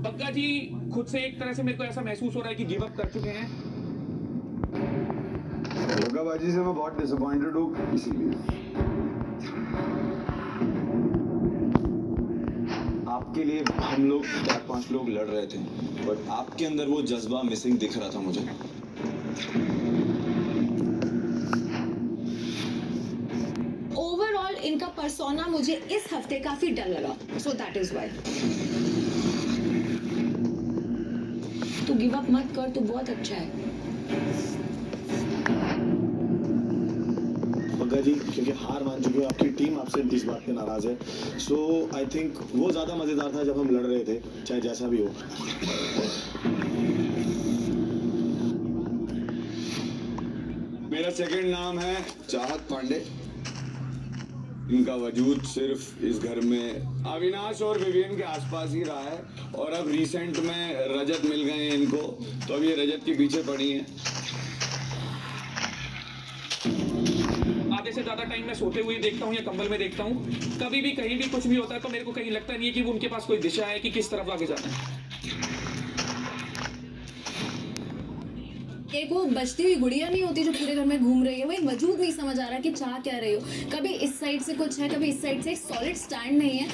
बग्गा जी खुद से एक तरह से मेरे को ऐसा महसूस हो रहा है कि गिव अप कर चुके हैं। बग्गाबाजी से मैं बहुत डिसअपॉइंटेड हूँ, इसीलिए आपके लिए हम लोग 4-5 लोग लड़ रहे थे, बट आपके अंदर वो जज्बा मिसिंग दिख रहा था मुझे। ओवरऑल इनका पर्सोना मुझे इस हफ्ते काफी डल लगा, सो दैट इज व्हाई। तू गिव अप मत कर, तू बहुत अच्छा है। बग्गा जी, क्योंकि हार मान चुके हो, आपकी टीम आपसे इस बात पे नाराज है, सो आई थिंक वो ज्यादा मजेदार था जब हम लड़ रहे थे, चाहे जैसा भी हो। मेरा सेकंड नाम है चाहत पांडे। इनका वजूद सिर्फ इस घर में अविनाश और विवियन के आसपास ही रहा है, और अब रिसेंट में रजत मिल गए हैं इनको, तो अब ये रजत के पीछे पड़ी हैं। आधे से ज्यादा टाइम मैं सोते हुए देखता हूँ या कंबल में देखता हूँ। कभी भी कहीं भी कुछ भी होता है तो मेरे को कहीं लगता नहीं है कि उनके पास कोई दिशा है कि किस तरफ आगे जाना है। एक वो बचती हुई गुड़िया नहीं होती जो पूरे घर में घूम रही है, वही वजूद नहीं समझ आ रहा कि चाह क्या रही हो। कभी इस साइड से कुछ है, कभी इस साइड से, एक सॉलिड स्टैंड नहीं है।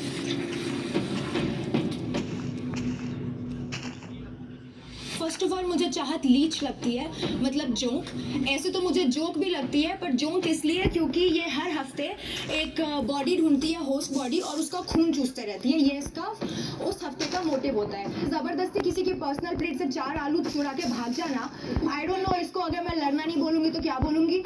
फर्स्ट ऑफ ऑल मुझे चाहत लीच लगती है, मतलब जोंक। ऐसे तो मुझे जोक भी लगती है, पर जोंक इसलिए क्योंकि ये हर हफ्ते एक बॉडी ढूंढती है, होस्ट बॉडी, और उसका खून चूसते रहती है। ये इसका उस हफ्ते का मोटिव होता है। जबरदस्ती किसी की पर्सनल प्लेट से 4 आलू चुरा के भाग जाना, आई डोंट नो इसको अगर मैं लड़ना नहीं बोलूंगी तो क्या बोलूंगी।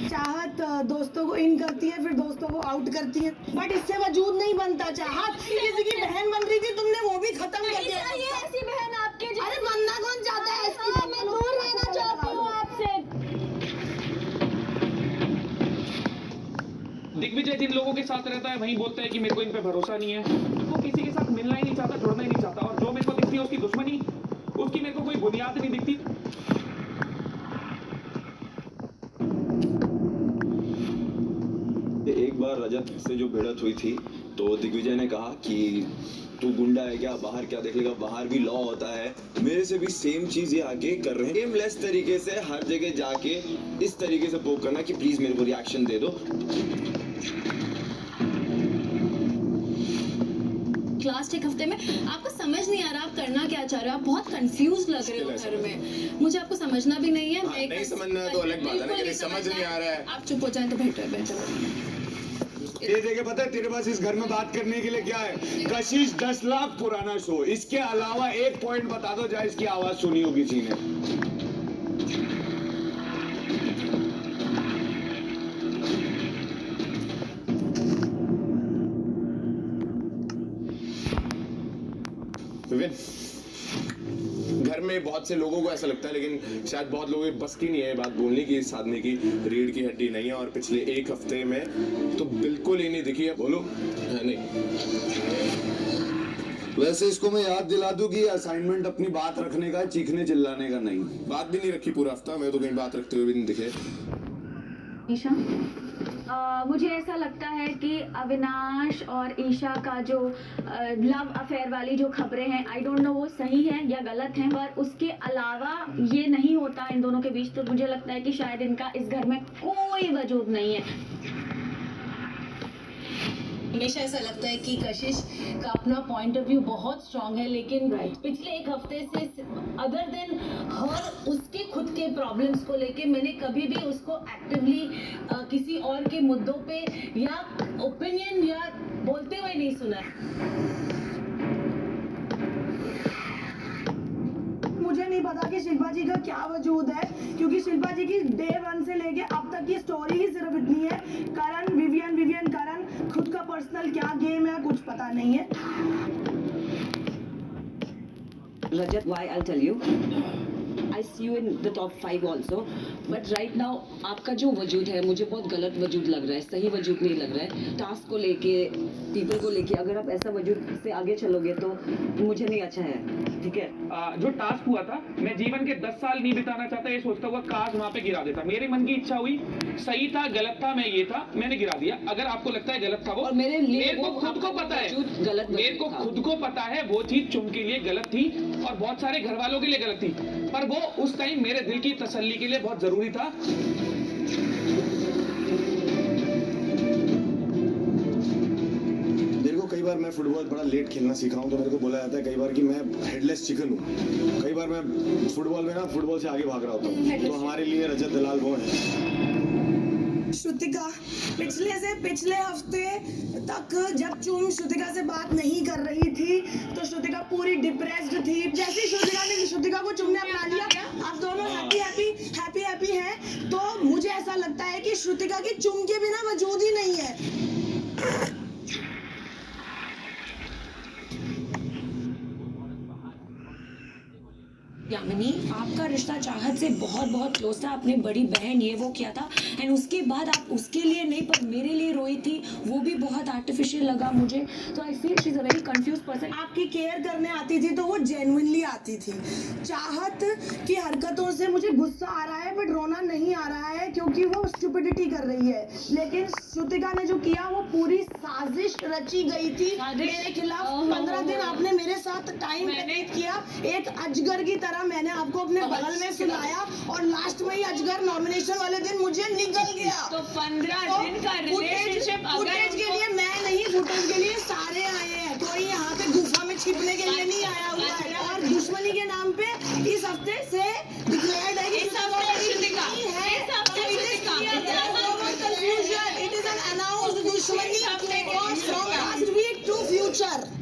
चाहत दोस्तों को इन करती है, फिर दोस्तों को आउट करती है, बट इससे वजूद नहीं बनता। चाहत किसी की बहन बन रही थी, तुमने वो भी खत्म कर दिया। ये ऐसी बहन आपके अरे बनना कौन चाहता है ऐसी बहन? मैं दूर रहना चाहती हूँ आपसे। दिग्विजय जिन लोगों के साथ रहता है वहीं बोलता है कि मेरे को इन पे भरोसा नहीं है। वो किसी के साथ मिलना ही नहीं चाहता, जुड़ना ही नहीं चाहता, और जो मेरे को दिखती है उसकी दुश्मनी, उसकी मेरे को कोई बुनियाद नहीं दिखती। एक बार रजत से जो भिड़त हुई थी तो दिग्विजय ने कहा कि तू गुंडा है क्या, बाहर क्या देख लेगा, बाहर भी लॉ होता है। मेरे से भी सेम चीज ये आगे कर रहे हैं, एमलेस तरीके से हर जगह जाके इस तरीके से पोक करना कि प्लीज मेरे को रिएक्शन दे दो। लास्ट एक हफ्ते में आपको समझ नहीं आ रहा आप करना क्या चाह रहे हो। आप बहुत कंफ्यूज लग रहे हो घर में। मुझे आपको समझना भी नहीं है। नहीं समझना है तो अलग बात है ना, कि समझ नहीं आ रहा है। आप चुप हो जाएं तो बेहतर ये देखे, पता है तेरे पास इस घर में बात करने के लिए क्या है? कशिश 10 लाख पुराना शो, इसके अलावा एक पॉइंट बता दो जहाँ इसकी आवाज सुनी हो किसी ने। घर में बहुत से लोगों को ऐसा लगता है, लेकिन शायद बहुत लोगों की बस की नहीं है बात बोलने की, साधने की। रीढ़ की हड्डी नहीं है, और पिछले एक हफ्ते में तो बिल्कुल ही नहीं दिखी है। बोलो है नहीं। वैसे इसको मैं याद दिला दूं कि असाइनमेंट अपनी बात रखने का, चीखने चिल्लाने का नहीं। बात भी नहीं रखी पूरा हफ्ता, मैं तो कहीं बात रखते हुए भी नहीं दिखे। ईशा, मुझे ऐसा लगता है कि अविनाश और ईशा का जो लव अफेयर वाली जो खबरें हैं, आई डोंट नो वो सही है या गलत हैं, पर उसके अलावा ये नहीं होता इन दोनों के बीच, तो मुझे लगता है कि शायद इनका इस घर में कोई वजूद नहीं है। हमेशा ऐसा लगता है कि कशिश का अपना पॉइंट ऑफ व्यू बहुत स्ट्रांग है, लेकिन पिछले एक हफ्ते से अदर देन हर उसके खुद के प्रॉब्लम्स को लेके मैंने कभी भी उसको एक्टिवली किसी और के मुद्दों पे या ओपिनियन या बोलते हुए नहीं सुना है। मुझे नहीं पता कि शिल्पा जी का क्या वजूद है, क्योंकि शिल्पा जी की डे 1 से लेके अब तक की स्टोरी ही सिर्फ इतनी है। करण विवियन, विवियन करण, खुद का पर्सनल क्या गेम है कुछ पता नहीं है। Rajat, why I'll tell you. I place you in the top 5 also, but right now आपका जो वजूद है मुझे बहुत गलत वजूद लग रहा है, सही वजूद नहीं लग रहा है। टास्क को लेके, पीपल को लेके, अगर आप ऐसा वजूद से आगे चलोगे तो मुझे नहीं अच्छा है, ठीक है। जो टास्क हुआ था, मैं जीवन के 10 साल नहीं बिताना चाहता ये सोचता हुआ काश वहां पे गिरा देता। मेरे मन की इच्छा हुई, सही था गलत था, मैं ये था, मैंने गिरा दिया। अगर आपको लगता है गलत था वो, और मेरे को खुद को पता है, गलत मेरे को खुद को पता है वो चीज चुम के लिए गलत थी और बहुत सारे घर वालों के लिए गलत थी, पर वो उस टाइम मेरे दिल की तसल्ली के लिए बहुत जरूरी था। मेरे को कई बार, मैं फुटबॉल बड़ा लेट खेलना सीख रहा हूँ, तो मेरे को बोला जाता है कई बार कि मैं हेडलेस चिकन हूँ। कई बार मैं फुटबॉल में ना, फुटबॉल से आगे भाग रहा होता हूँ। तो हमारे लिए रजत दलाल वो है। श्रुतिका पिछले हफ्ते तक जब चुम श्रुतिका से बात नहीं कर रही थी तो श्रुतिका पूरी डिप्रेस्ड थी। जैसे ही श्रुतिका को चुम ने अपना लिया, आप दोनों हैप्पी हैं, तो मुझे ऐसा लगता है कि श्रुतिका की चुम के बिना वजूद ही नहीं है। यामिनी, आपका रिश्ता चाहत से बहुत बहुत क्लोज था, अपनी बड़ी बहन ये वो किया था, एंड उसके बाद आप उसके लिए नहीं पर मेरे लिए रोई थी, वो भी बहुत आर्टिफिशियल लगा मुझे। तो I feel she is a very confuse person. आपकी केयर करने आती थी तो वो जेन्युइनली आती थी। चाहत की हरकतों से मुझे गुस्सा आ रहा है बट रोना नहीं आ रहा है क्योंकि वो स्टुपिडिटी कर रही है, लेकिन श्रुतिका ने जो किया वो पूरी साजिश रची गई थी मेरे खिलाफ। 15 दिन आपने मेरे साथ टाइम व्यतीत किया, एक अजगर की तरह मैंने आपको अपने बगल में सुलाया और लास्ट में ही अजगर नॉमिनेशन वाले दिन मुझे निकल गया। तो 15 दिन का रिलेशनशिप फुटेज के लिए मैं नहीं, फुटेज के लिए सारे आए हैं, कोई यहाँ पे गुफा में छिपने के लिए नहीं आया हुआ है। और दुश्मनी के नाम पे इस हफ्ते से डिक्लेयर्ड है कि इट इज एन अनाउंस्ड दुश्मनी from last week to future.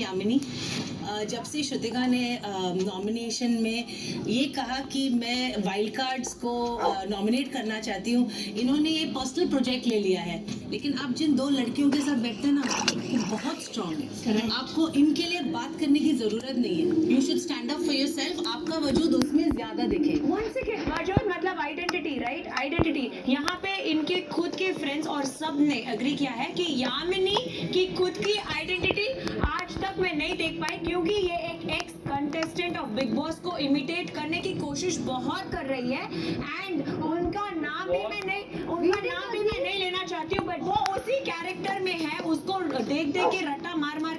Yamini, जब से श्रुतिका ने नॉमिनेशन में ये कहा कि मैं वाइल्ड कार्ड्स को नॉमिनेट करना चाहती हूँ, इन्होंने ये पर्सनल प्रोजेक्ट ले लिया है, लेकिन आप जिन 2 लड़कियों के साथ बैठते हैं ना, वो बहुत स्ट्रांग है, आपको इनके लिए बात करने की जरूरत नहीं है। You should stand up for yourself, आपका वजूद उसमें ज्यादा दिखे। वन सेकेंड, वजूद मतलब आइडेंटिटी, राइट? आइडेंटिटी यहाँ पे इनके खुद के फ्रेंड्स और सब ने एग्री किया है कि यामिनी की खुद की आइडेंटिटी आज तक मैं नहीं देख पाई, क्योंकि ये एक ex contestant of big boss को इमिटेट करने की कोशिश बहुत कर रही है, एंड उनका नाम भी मैं नहीं लेना चाहती हूँ, बट वो उसी कैरेक्टर में है, उसको देख के रट्टा मार मार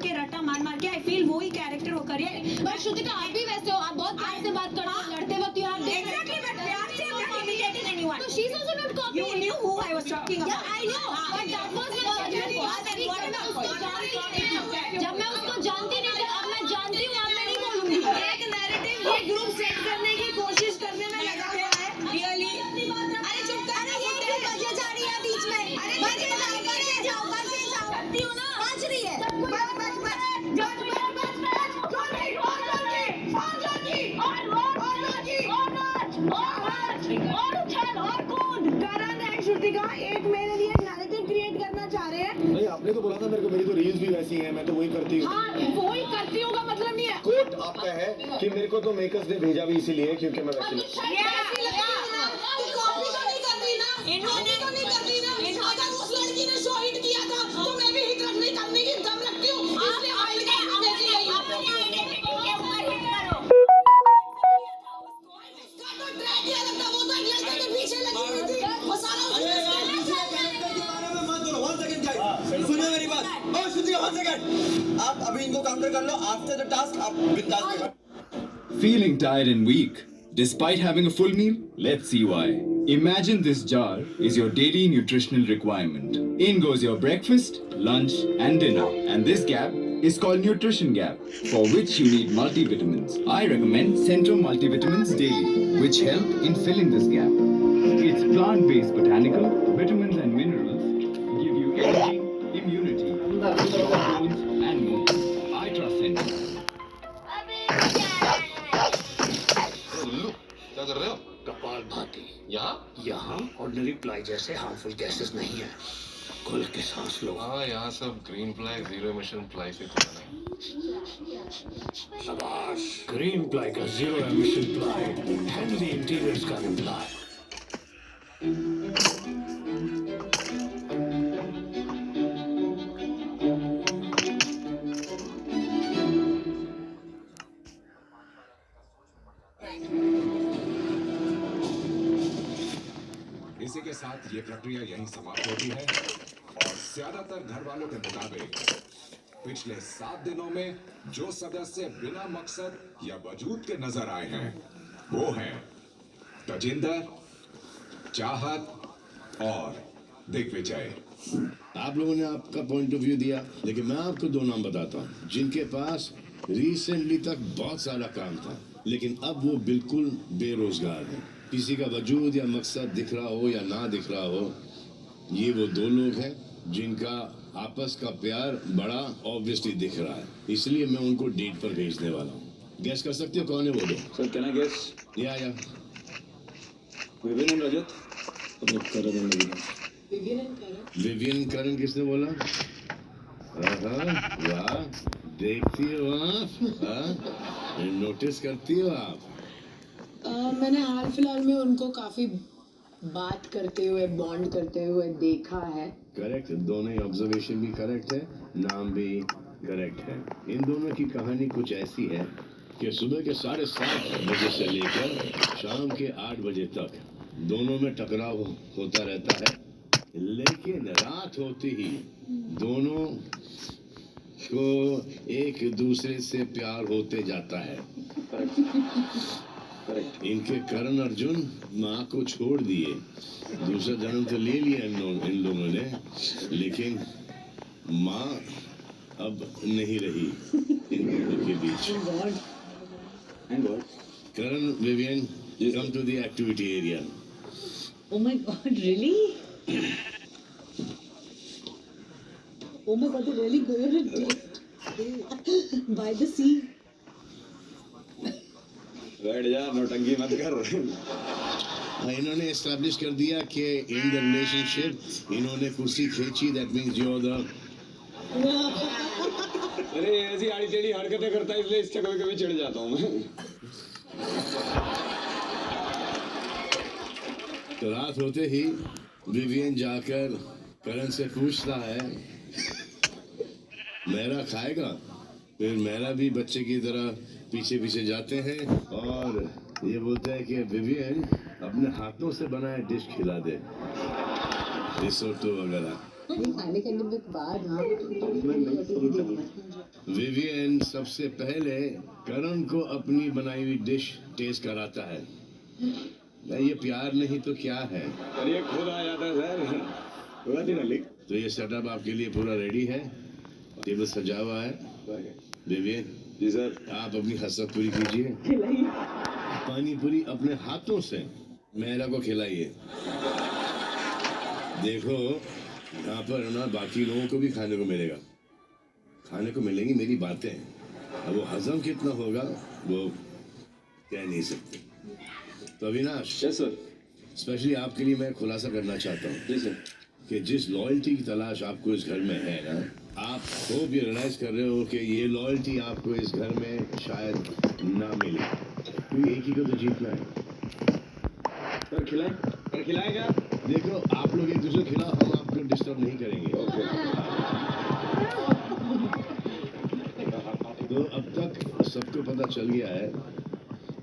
के आई फील वही कैरेक्टर वो कर रही है। बट श्रुतिका, आप भी वैसे हो, आप बहुत प्यार से बात करते हो, लड़ते वक्त आप Exactly, but प्यार से I'm not imitating anyone. तो she's also not copying. You knew who I was talking about. Yeah, I know. But that was जब मैं उसको जानती नहीं थी, अब मैं जानती हूँ, अब मैं नहीं बोलूंगी। एक नैरेटिव ये ग्रुप सेट करने की कोशिश करने में लगा हुआ है। Really? अरे चुप कर, ये बजे जा रही है बीच में। अरे बजे जाओ, करती हूँ ना, बज रही है। करण एंड श्रुतिका एक मेरे लिए नैरेटिव क्रिएट करना चाह रहे हैं। नहीं, आपने तो बोला था मेरे को, मेरी तो रील्स भी वैसी हैं, मैं तो वही करती हूँ। हाँ, वही करती हूँ का मतलब नहीं है। कोट आपका है कि मेरे को तो मेकर्स ने भेजा भी इसीलिए क्योंकि मैं वैसी इन्होंने तो नहीं करती ना। अगर उस लड़की ने शो हिट किया था तो मैं भी हिट करने की दम रखती हूँ। इसलिए अपनी आइडेंटिटी के ऊपर हिट करो। उसका तो ट्रैक ये लगता, वो तो एक लड़के के पीछे लगी हुई थी। वो सारा सुनिए मेरी बात। ओ श्रुतिका, 1 सेकंड, आप अभी इनको काउंटर कर लो, आफ्टर द टास्क आप बिंदास में। Feeling tired and weak despite having a full meal? Let's see why. Imagine this jar is your daily nutritional requirement. In goes your breakfast, lunch and dinner. And this gap is called nutrition gap, for which you need multivitamins. I recommend Centrum Multivitamins Daily, which help in filling this gap. It's plant-based botanical, vitamins and minerals, give you energy, immunity, strong bones and more. I trust Centrum. क्या कर रहे हो? कपाल भाती यहाँ यहाँ ordinary ply जैसे harmful gases नहीं है। खुल के सांस लो। हाँ, यहाँ सब green flag, zero emission fly से खुला है। शाबाश, ग्रीन प्लाई का zero emission ply, Henry interiors का रिप्लाई। इसी के साथ ये प्रक्रिया यहीं समाप्त होती है और ज्यादातर घर वालों के मुताबिक पिछले 7 दिनों में जो सदस्य बिना मकसद या वजूद के नजर आए हैं वो हैं तजिंदर, चाहत और दिग्विजय। आप लोगों ने आपका पॉइंट ऑफ व्यू दिया, लेकिन मैं आपको 2 नाम बताता हूँ जिनके पास रिसेंटली तक बहुत सारा काम था, लेकिन अब वो बिल्कुल बेरोजगार हैं। किसी का वजूद या मकसद दिख रहा हो या ना दिख रहा हो, ये वो 2 लोग हैं जिनका आपस का प्यार बड़ा ऑब्वियसली दिख रहा है, इसलिए मैं उनको डेट पर भेजने वाला हूँ। गैस कर सकते हो कौन है वो 2? Sir can I guess? या Vivian and Rajat. Vivian Karan किसने बोला? वाह, देखती हो आप, नोटिस करती हो आप। मैंने हाल फिलहाल में उनको काफी बात करते हुए, बॉन्ड करते हुए देखा है। करेक्ट, दोनों ही ऑब्जर्वेशन भी करेक्ट है, नाम भी करेक्ट है। इन दोनों की कहानी कुछ ऐसी है कि सुबह के 7:30 बजे से लेकर शाम के 8 बजे तक दोनों में टकराव होता रहता है, लेकिन रात होते ही दोनों को एक दूसरे से प्यार होते जाता है। इनके करण अर्जुन माँ को छोड़ दिए, दूसरा जन्म तो ले लिया इन लोगों ने, लेकिन माँ अब नहीं रही इन लोगों के बीच। करण, Vivian, come to the activity area. Oh my God, really? Oh my God, they're really going on a date by the sea. बैठ जा, नौटंकी मत कर। इन्होंने एस्टैब्लिश कर दिया कि इन द रिलेशनशिप इन्होंने कुर्सी खींची, that means you are the. अरे ऐसी आड़ी टेढ़ी हरकतें करता है, इसलिए इससे कभी कभी चिढ़ जाता हूँ मैं। तो रात होते ही विवियन जाकर करण से पूछता है, मेरा खाएगा? फिर मेरा भी बच्चे की तरह पीछे पीछे जाते हैं और ये बोलते हैं कि विवियन अपने हाथों से बनाए डिश खिला दे, रिसोटो वगैरह। खाने के बाद विवियन सबसे पहले करण को अपनी बनाई हुई डिश टेस्ट कराता है। ये प्यार नहीं तो क्या है? और ये खुद आ जाता है सर। तो ये सेटअप आपके लिए पूरा रेडी है, टेबल सजा हुआ है। विवियन जी सर, आप अपनी हसरत पूरी कीजिए, पानी पूरी अपने हाथों से मेहरा को खिलाइए। देखो यहाँ पर ना बाकी लोगों को भी खाने को मिलेगा, खाने को मिलेंगी मेरी बातें, अब वो हजम कितना होगा वो कह नहीं सकते। तो अविनाश, यस सर, स्पेशली आपके लिए मैं खुलासा करना चाहता हूँ जी सर, कि जिस लॉयल्टी की तलाश आपको इस घर में है ना, आप होप ये रियलाइज कर रहे हो कि ये लॉयल्टी आपको इस घर में शायद ना मिले, क्योंकि एक ही को तो जीतना है। सर खिलाएं? सर खिलाएं क्या? देखो आप लोग एक दूसरे के खिलाफ, हम आपको डिस्टर्ब नहीं करेंगे। तो अब तक सबको पता चल गया है,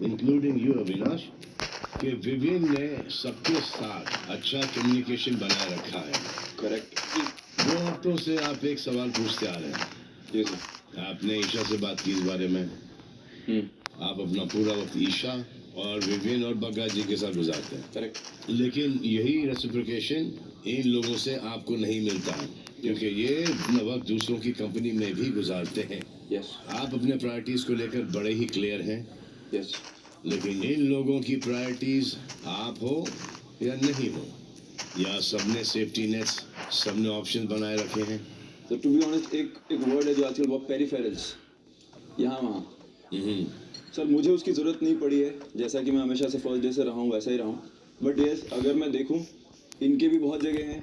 इंक्लूडिंग यू अविनाश, कि विवियन ने सबके साथ अच्छा कम्युनिकेशन बनाए रखा है। करेक्ट। 2 हफ्तों से आप एक सवाल पूछते आ रहे हैं। जी सर। आपने ईशा से बात की इस बारे में। आप अपना पूरा वक्त ईशा और विवियन और बग्गा जी के साथ गुजारते हैं। करेक्ट। लेकिन यही रेसिप्रोकेशन इन लोगों से आपको नहीं मिलता है, क्योंकि ये अपना वक्त दूसरों की कंपनी में भी गुजारते हैं। यस। आप अपने प्रायोरिटीज को लेकर बड़े ही क्लियर हैं। यस। लेकिन इन लोगों की प्रायोरिटीज आप हो या नहीं हो, या सबने सेफ्टी नेट्स, सबने ऑप्शन बनाए रखे हैं। तो टू बी ऑनेस्ट, एक वर्ड है जो आजकल बहुत पेरिफेरल्स, यहाँ वहाँ। सर मुझे उसकी ज़रूरत नहीं पड़ी है, जैसा कि मैं हमेशा से फर्स्ट डे से रहा हूँ वैसा ही रहा हूँ। बट यस, अगर मैं देखूँ इनके भी बहुत जगह हैं,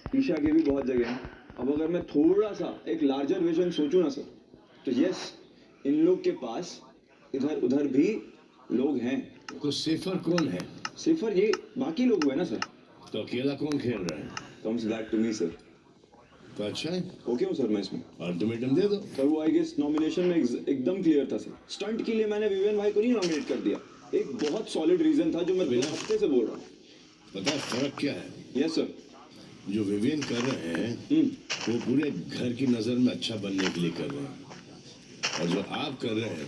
ईशा की भी बहुत जगह है। अब अगर मैं थोड़ा सा एक लार्जर विजन सोचूं ना सर, तो यस, इन लोग के पास इधर उधर भी लोग हैं। तो सेफर कौन है? सिर्फ ये बाकी लोग हुए ना सर। तो अकेला कौन खेल रहा है? Comes back to me sir. तो अच्छा है, ओके हूँ सर मैं इसमें। अल्टीमेटम दे दो। सर वो आई गेस नॉमिनेशन में एकदम क्लियर था सर। स्टंट के लिए मैंने विवियन भाई को नहीं नॉमिनेट कर दिया। एक बहुत सॉलिड रीजन था जो मैं 2 हफ्ते से बोल रहा हूँ। पता है फर्क क्या है? Yes sir. जो विवियन कर रहे हैं वो पूरे घर की नज़र में अच्छा बनने के लिए कर रहे हैं, और जो आप कर रहे हैं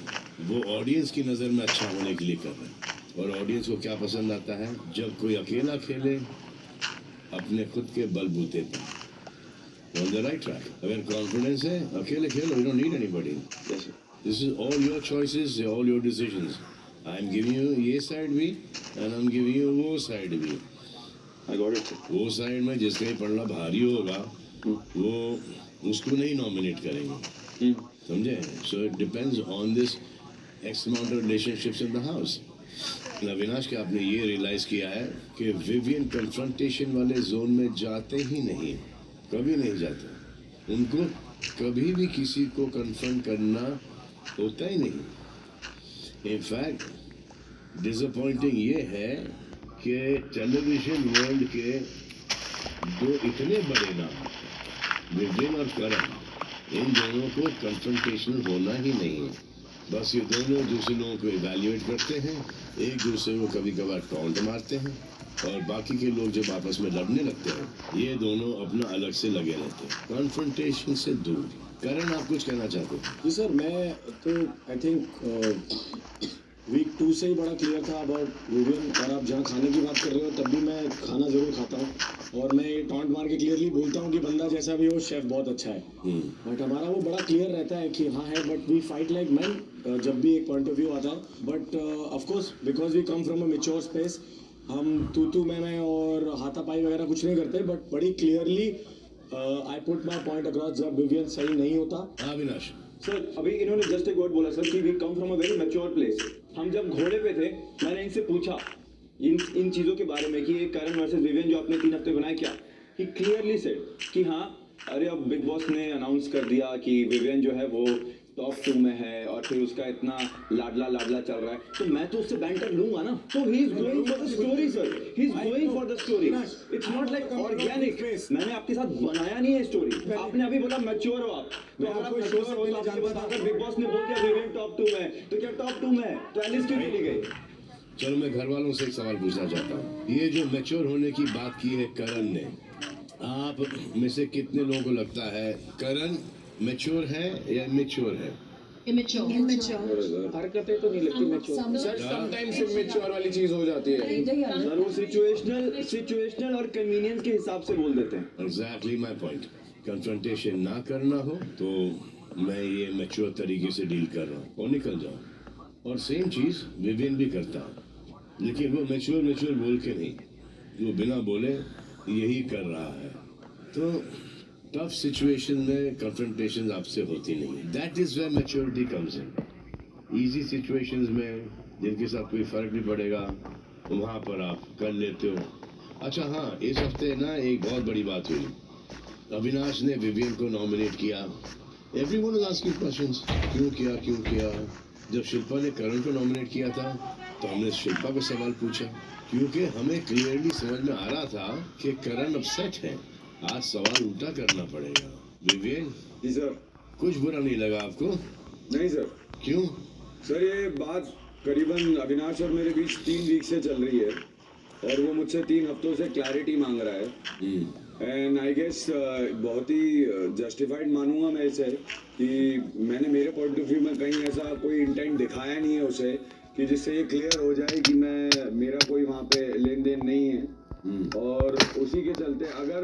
वो ऑडियंस की नज़र में अच्छा होने के लिए कर रहे हैं। और ऑडियंस को क्या पसंद आता है? जब कोई अकेला खेले अपने खुद के बलबूते पर। On the right track. अगर कॉन्फिडेंस है, अकेले खेलो, you don't need anybody. Yes sir. This is all your choices, all your decisions. I'm giving you ये साइड भी and I'm giving you वो साइड भी. I got it sir. वो side में जिसका ही पढ़ना भारी होगा वो उसको नहीं नॉमिनेट करेंगे, समझे? So it depends on this X amount of relationships in the house. Avinash क्या आपने ये रियलाइज किया है कि विवियन कन्फ्रंटेशन वाले जोन में जाते ही नहीं, कभी नहीं जाते। उनको कभी भी किसी को कन्फ्रंट करना होता ही नहीं। इनफैक्ट डिसअपॉइंटिंग ये है कि टेलीविजन वर्ल्ड के 2 इतने बड़े नाम विवियन और करण, इन दोनों को कन्फ्रंटेशन होना ही नहीं है। बस ये दोनों दूसरे लोगों को इवैल्यूएट करते हैं, एक दूसरे को कभी कभार टॉन्ट मारते हैं, और बाकी के लोग जब आपस में लड़ने लगते हैं ये दोनों अपना अलग से लगे रहते हैं, कॉन्फ्रंटेशन से दूर। करण आप कुछ कहना चाहते हैं? जी सर, मैं तो आई थिंक वीक 2 से ही बड़ा क्लियर था अबाउट विवियन। और आप जहाँ खाने की बात कर रहे हो तब भी मैं खाना ज़रूर खाता हूँ, और मैं ये टॉन्ट मार के क्लियरली बोलता हूँ कि बंदा जैसा भी हो शेफ़ बहुत अच्छा है। बट हमारा वो बड़ा क्लियर रहता है कि हाँ है, but we fight like man जब भी एक पॉइंट ऑफ व्यू आता है। But of course because we come from a mature space, हम तू मैं और हाथापाई वगैरह कुछ नहीं करते, बट बड़ी clearly I put my point across जब विवियन सही नहीं होता। अविनाश सर, अभी इन्होंने जस्ट एक वर्ड बोला सर कि we come from a very mature place. हम जब घोड़े पे थे मैंने इनसे पूछा इन चीज़ों के बारे में कि ये करण वर्सेस विवियन जो आपने 3 हफ्ते बनाए क्या, ही क्लियरली सेड कि हाँ अरे अब बिग बॉस ने अनाउंस कर दिया कि विवियन जो है वो टॉप 2 में है और फिर उसका इतना लाडला चल रहा है, तो मैं तो उससे बैंटर लूंगा ना। तो he is going for the story sir, he is going for the story. It's not like organic. मैंने आपके साथ बनाया नहीं है स्टोरी, आपने अभी बोला मैच्योर हो आप, तो अगर आप मैच्योर हो तो आपको बताकर बिग बॉस ने बोल दिया विवियन टॉप 2 में, तो क्या टॉप 2 में तो एलिस क्यों नहीं गई? चलो मैं घर वालों से एक सवाल पूछना चाहता हूँ। ये जो मैच्योर होने की बात की है करण ने, आप में से कितने लोगों को लगता है करण मैच्योर है या इमेच्योर है? हरकतें तो नहीं लगती मैच्योर सर, समटाइम्स इमेच्योर वाली चीज हो जाती है सर। वो सिचुएशनल और कन्वीनियंस के हिसाब से बोल देते हैं। Exactly my point. कन्फ्रंटेशन ना करना हो तो मैं ये मैच्योर तरीके से डील कर रहा हूँ और निकल जाओ। और सेम चीज़ विवियन भी करता है, लेकिन वो मैच्योर बोल के नहीं, वो बिना बोले यही कर रहा है। तो टफ सिचुएशन में कन्फ्रंटेशन आपसे होती नहीं। That is where maturity comes in. Easy situations में जिनके साथ कोई फर्क नहीं पड़ेगा वहाँ पर आप कर लेते हो। अच्छा हाँ, इस हफ्ते ना एक बहुत बड़ी बात हुई। अविनाश ने विवियन को नॉमिनेट किया। एवरीवन वाज आस्किंग क्वेश्चंस, क्यों किया? जब शिल्पा ने करण को नॉमिनेट किया था तो हमने शिल्पा को सवाल पूछा, क्योंकि हमें क्लियरली समझ में आ रहा था कि करण अपसेट है। आज सवाल उल्टा करना पड़ेगा। विवियन जी सर। कुछ बुरा नहीं लगा आपको? नहीं सर। क्यों? सर ये बात करीबन अविनाश और मेरे बीच 3 वीक से चल रही है और वो मुझसे 3 हफ्तों से क्लैरिटी मांग रहा है। एंड आई गेस बहुत ही जस्टिफाइड मानूंगा मैं इसे कि मैंने मेरे पॉइंट ऑफ व्यू में कहीं ऐसा कोई इंटेंट दिखाया नहीं है उसे कि जिससे ये क्लियर हो जाए कि मेरा कोई वहाँ पे लेन देन नहीं है। और उसी के चलते अगर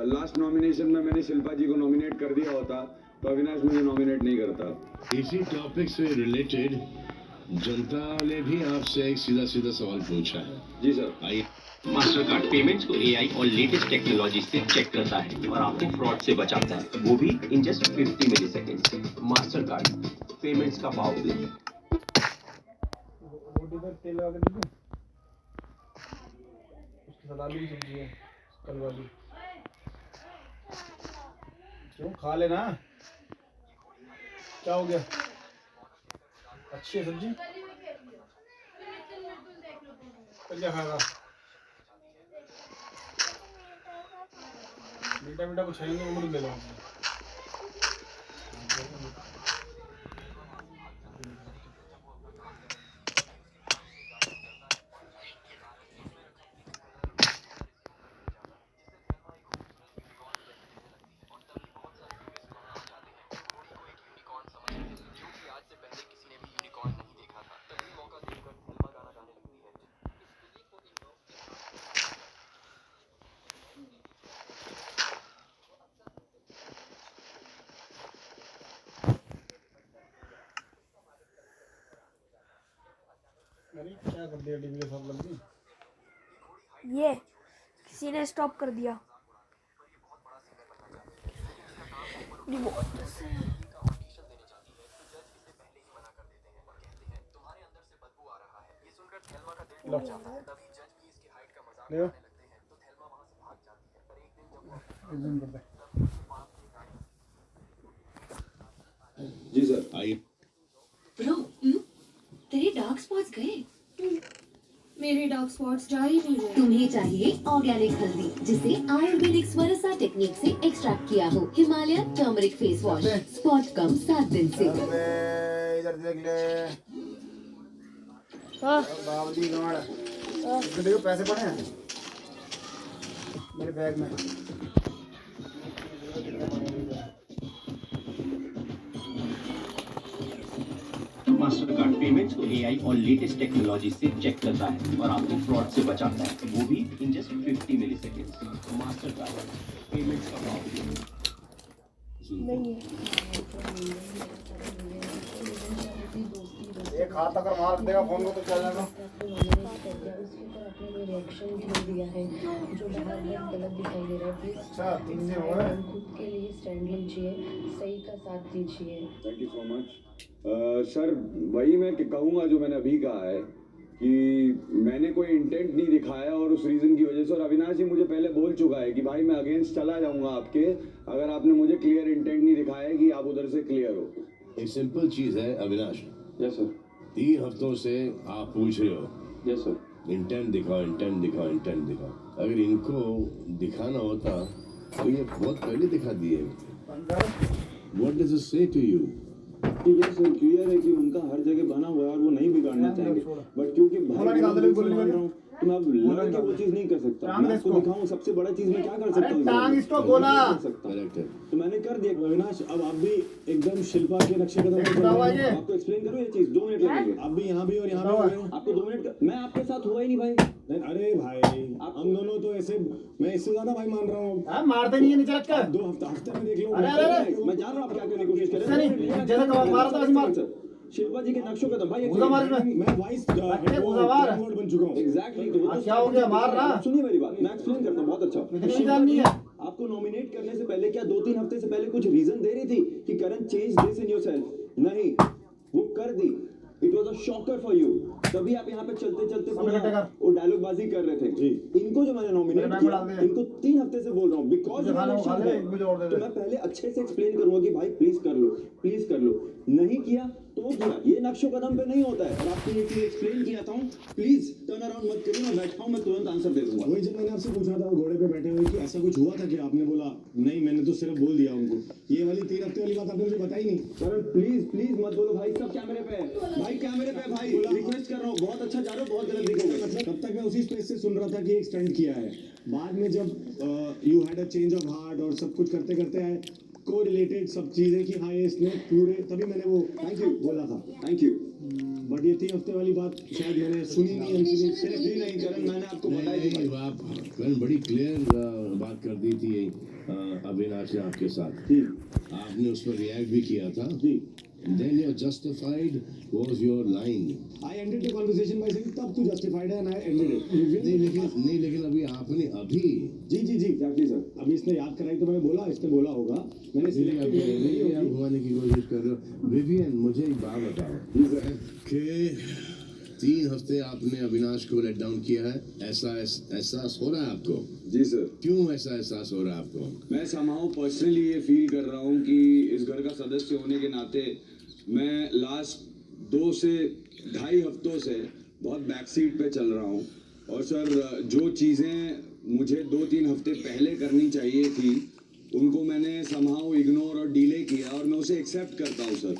लास्ट नॉमिनेशन में मैंने शिल्पा जी को नॉमिनेट कर दिया होता तो अविनाश मुझे नॉमिनेट नहीं करता। इसी टॉपिक से रिलेटेड जनता ने भी आपसे एक सीधा सवाल पूछा है। जी सर। आइए। मास्टर कार्ड पेमेंट्स को एआई और लेटेस्ट टेक्नोलॉजी से चेक करता है और आपको फ्रॉड से बचाता है, वो भी in just 50 milliseconds. Master card payments का पावर। तेल लगा के दीजिए, उसके साथ आलू की सब्जी है कल वाली। क्यों खा लेना, क्या हो गया? अच्छी है सब्जी, क्या खाएगा? मीठा मीठा कुछ है नहीं, अमरूद ले लो। अरे क्या कर दिया टीवी के साथ लग गई? ये किसी ने स्टॉप कर दिया। रिमोट से लो ले जूम कर दे। जी सर आइए। ब्रो तेरे डार्क स्पॉट्स गए? मेरे डार्क स्पॉट्स जा ही नहीं रहे। तुम्हें चाहिए ऑर्गेनिक हल्दी जिसे आयुर्वेदिक स्वरसा टेक्निक से एक्सट्रैक्ट किया हो। Himalaya turmeric face wash, spot कम 7 दिन से। इधर देख ले। बावली गाड़। देखो पैसे पड़े हैं मेरे बैग में। मास्टर कार्ड पेमेंट्स को एआई और लेटेस्ट टेक्नोलॉजी से चेक करता है और आपको फ्रॉड से बचाता है, वो भी in just 50 milliseconds. Mastercard payments का प्रॉब्लम एक हाथ अगर मार देगा फोन को तो चल जाएगा। दिया है जो बाहर गलत दिखाई दे रहा है। अच्छा 3 दिन हो गए। खुद के लिए स्टैंड लीजिए, सही का साथ दीजिए। Thank you so much sir. वही मैं कहूँगा जो मैंने अभी कहा है कि मैंने कोई इंटेंट नहीं दिखाया और उस रीज़न की वजह से, और अविनाश जी मुझे पहले बोल चुका है कि भाई मैं अगेंस्ट चला जाऊँगा आपके अगर आपने मुझे क्लियर इंटेंट नहीं दिखाया कि आप उधर से क्लियर हो। एक सिंपल चीज है अविनाश। Yes sir. 3 हफ्तों से आप पूछ रहे हो। Yes sir. इंटेंट दिखाओ, इंटेंट दिखाओ, इंटेंट दिखाओ। अगर इनको दिखाना होता तो ये बहुत पहले दिखा दिए होते। What does it say to you? ये सर क्लियर है कि उनका हर जगह बना हुआ है और वो नहीं बिगाड़ना चाहेंगे, बट क्योंकि भाई तो मैं अब लड़ के वो चीज नहीं कर सकता। मैं आपको दिखाऊं सबसे बड़ा चीज मैं क्या कर सकता हूँ? तो मैंने कर दिया। अविनाश अब आप भी एकदम शिल्पा के नक्शे कदम पे आपको एक्सप्लेन करूँ ये चीज 2 मिनट लगेंगे। आप भी यहाँ भी और यहाँ भी आपको 2 मिनट मैं आपके साथ हुआ ही नहीं भाई। अरे भाई हम दोनों तो ऐसे, मैं इससे ज्यादा भाई मान रहा हूँ। मारते नहीं है नीचे रख कर। 2 हफ्ते में देख लो। अरे मैं जान रहा हूँ आप क्या करने की कोशिश कर रहे हैं। जैसे मारता वैसे मार। शिल्पा जी के नक्शों कदम भाई मैं वाइस हेड बन चुका हूँ। एग्जैक्टली। तो क्या हो गया मार रहा? सुनिए मेरी बात, मैं एक्सप्लेन करता हूँ बहुत अच्छा। जाननी है आपको नॉमिनेट करने से पहले क्या 2-3 हफ्ते से पहले कुछ रीजन दे रही थी कि Karan change this in yourself? नहीं, वो कर दी। It was a shocker for you. तभी आप यहाँ पे चलते चलते वो डायलॉग बाजी कर रहे थे। इनको जो मैंने नॉमिनेट किया इनको 3 हफ्ते से बोल रहा हूँ बिकॉज तो मैं पहले अच्छे से एक्सप्लेन करूंगा कि भाई प्लीज कर लो, प्लीज कर लो। नहीं किया तो किया, ये नक्शो कदम पे नहीं होता है। और आपको ये चीज एक्सप्लेन किया था, प्लीज टर्न अराउंड मत करिए। मैं बैठा हूँ, मैं तुरंत आंसर दे दूंगा। वही जब मैंने आपसे पूछा था घोड़े पे बैठे हुए कि ऐसा कुछ हुआ था कि आपने बोला नहीं, मैंने तो सिर्फ बोल दिया उनको। ये वाली 3 हफ्ते वाली बात आपने मुझे बताई नहीं। करण प्लीज प्लीज मत बोलो भाई, सब कैमरे पे है भाई, कैमरे पे भाई, रिक्वेस्ट कर रहा हूँ। बहुत अच्छा जा रहे हो, बहुत गलत दिखोगे। मतलब तब तक मैं उसी स्पेस से सुन रहा था कि एक स्टंट किया है। बाद में जब you had a change of heart और सब कुछ करते करते आए को रिलेटेड सब चीजें कि हाँ ये इसने पूरे, तभी मैंने वो थैंक यू बोला था। Thank you. बट ये 3 हफ्ते वाली बात शायद मैंने सुनी नहीं। सिर्फ ही नहीं करण, मैंने आपको बताई थी। आप बड़ी क्लियर बात कर दी थी अविनाश ने आपके साथ। आपने उस पर रिएक्ट भी किया था। Then you're justified was your line. I ended the conversation by saying तब तू justified है and I ended it. नहीं लेकिन अभी आपने अभी जी exactly सर। अभी इसने याद कराई तो मैंने बोला, इसने बोला होगा। मैंने आप घुमाने की कोशिश कर रहे हो। विवियन मुझे एक बात बताओ कि 3 हफ्ते आपने अविनाश को लेट डाउन किया है, ऐसा एहसास हो रहा है आपको? जी सर। क्यों ऐसा एहसास हो रहा है आपको? मैं somehow पर्सनली ये फील कर रहा हूँ कि इस घर का सदस्य होने के नाते मैं लास्ट 2 से 2.5 हफ्तों से बहुत बैक सीट पे चल रहा हूँ। और सर जो चीज़ें मुझे 2-3 हफ्ते पहले करनी चाहिए थी उनको मैंने somehow इग्नोर और डिले किया और मैं उसे एक्सेप्ट करता हूँ सर।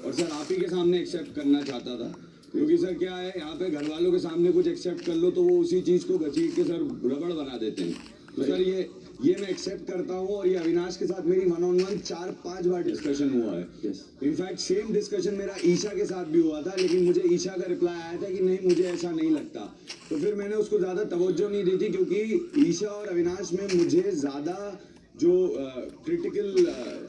और सर आप ही के सामने एक्सेप्ट करना चाहता था, क्योंकि सर क्या है, यहाँ पे घर वालों के सामने कुछ एक्सेप्ट कर लो तो वो उसी चीज़ को घसीट के सर रबड़ बना देते हैं। तो सर ये मैं एक्सेप्ट करता हूँ। और ये अविनाश के साथ मेरी 1-on-1 4-5 बार डिस्कशन हुआ है। इनफैक्ट सेम डिस्कशन मेरा ईशा के साथ भी हुआ था, लेकिन मुझे ईशा का रिप्लाई आया था कि नहीं मुझे ऐसा नहीं लगता। तो फिर मैंने उसको ज़्यादा तवज्जो नहीं दी थी, क्योंकि ईशा और अविनाश में मुझे ज़्यादा जो क्रिटिकल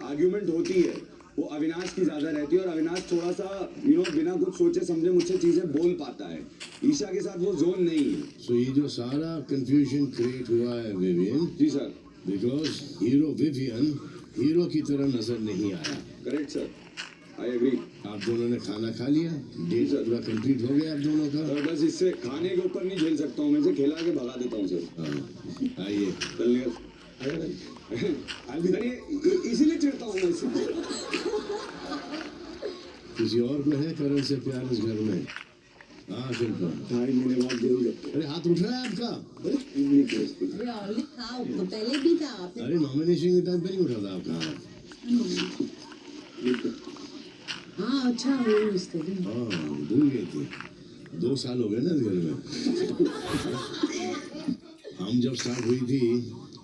आर्ग्यूमेंट होती है वो अविनाश की ज़्यादा रहती है। और अविनाश थोड़ा सा बिना कुछ सोचे समझे मुझसे चीज़ें बोल पाता है। ईशा के साथ वो जोन नहीं है। सो ये जो सारा कंफ्यूजन क्रिएट हुआ है विवियन, जी sir, because hero Vivian hero की तरह नजर नहीं आया। Correct sir, I agree. आप दोनों ने खाना खा लिया, डेट पूरा कंप्लीट हो गया आप दोनों का? सर बस इससे खाने के ऊपर नहीं झेल सकता हूँ, मैं इसे खिला के भगा देता हूँ सर। आइए इसीलिए चिढ़ता हूँ मैं इससे। किसी और को है करण से प्यार इस घर में? हाँ शिल्पा, 2.5 महीने बाद जरूर। अरे हाथ उठ रहा है आपका? अरे ऑलरेडी था, तो पहले भी था आपने। अरे नॉमिनेशन के टाइम पे नहीं उठा था आपका हाथ? हाँ अच्छा वो मिस्टर। हाँ भूल गई थी, 2 साल हो गए ना इस घर में। हम जब स्टार्ट हुई थी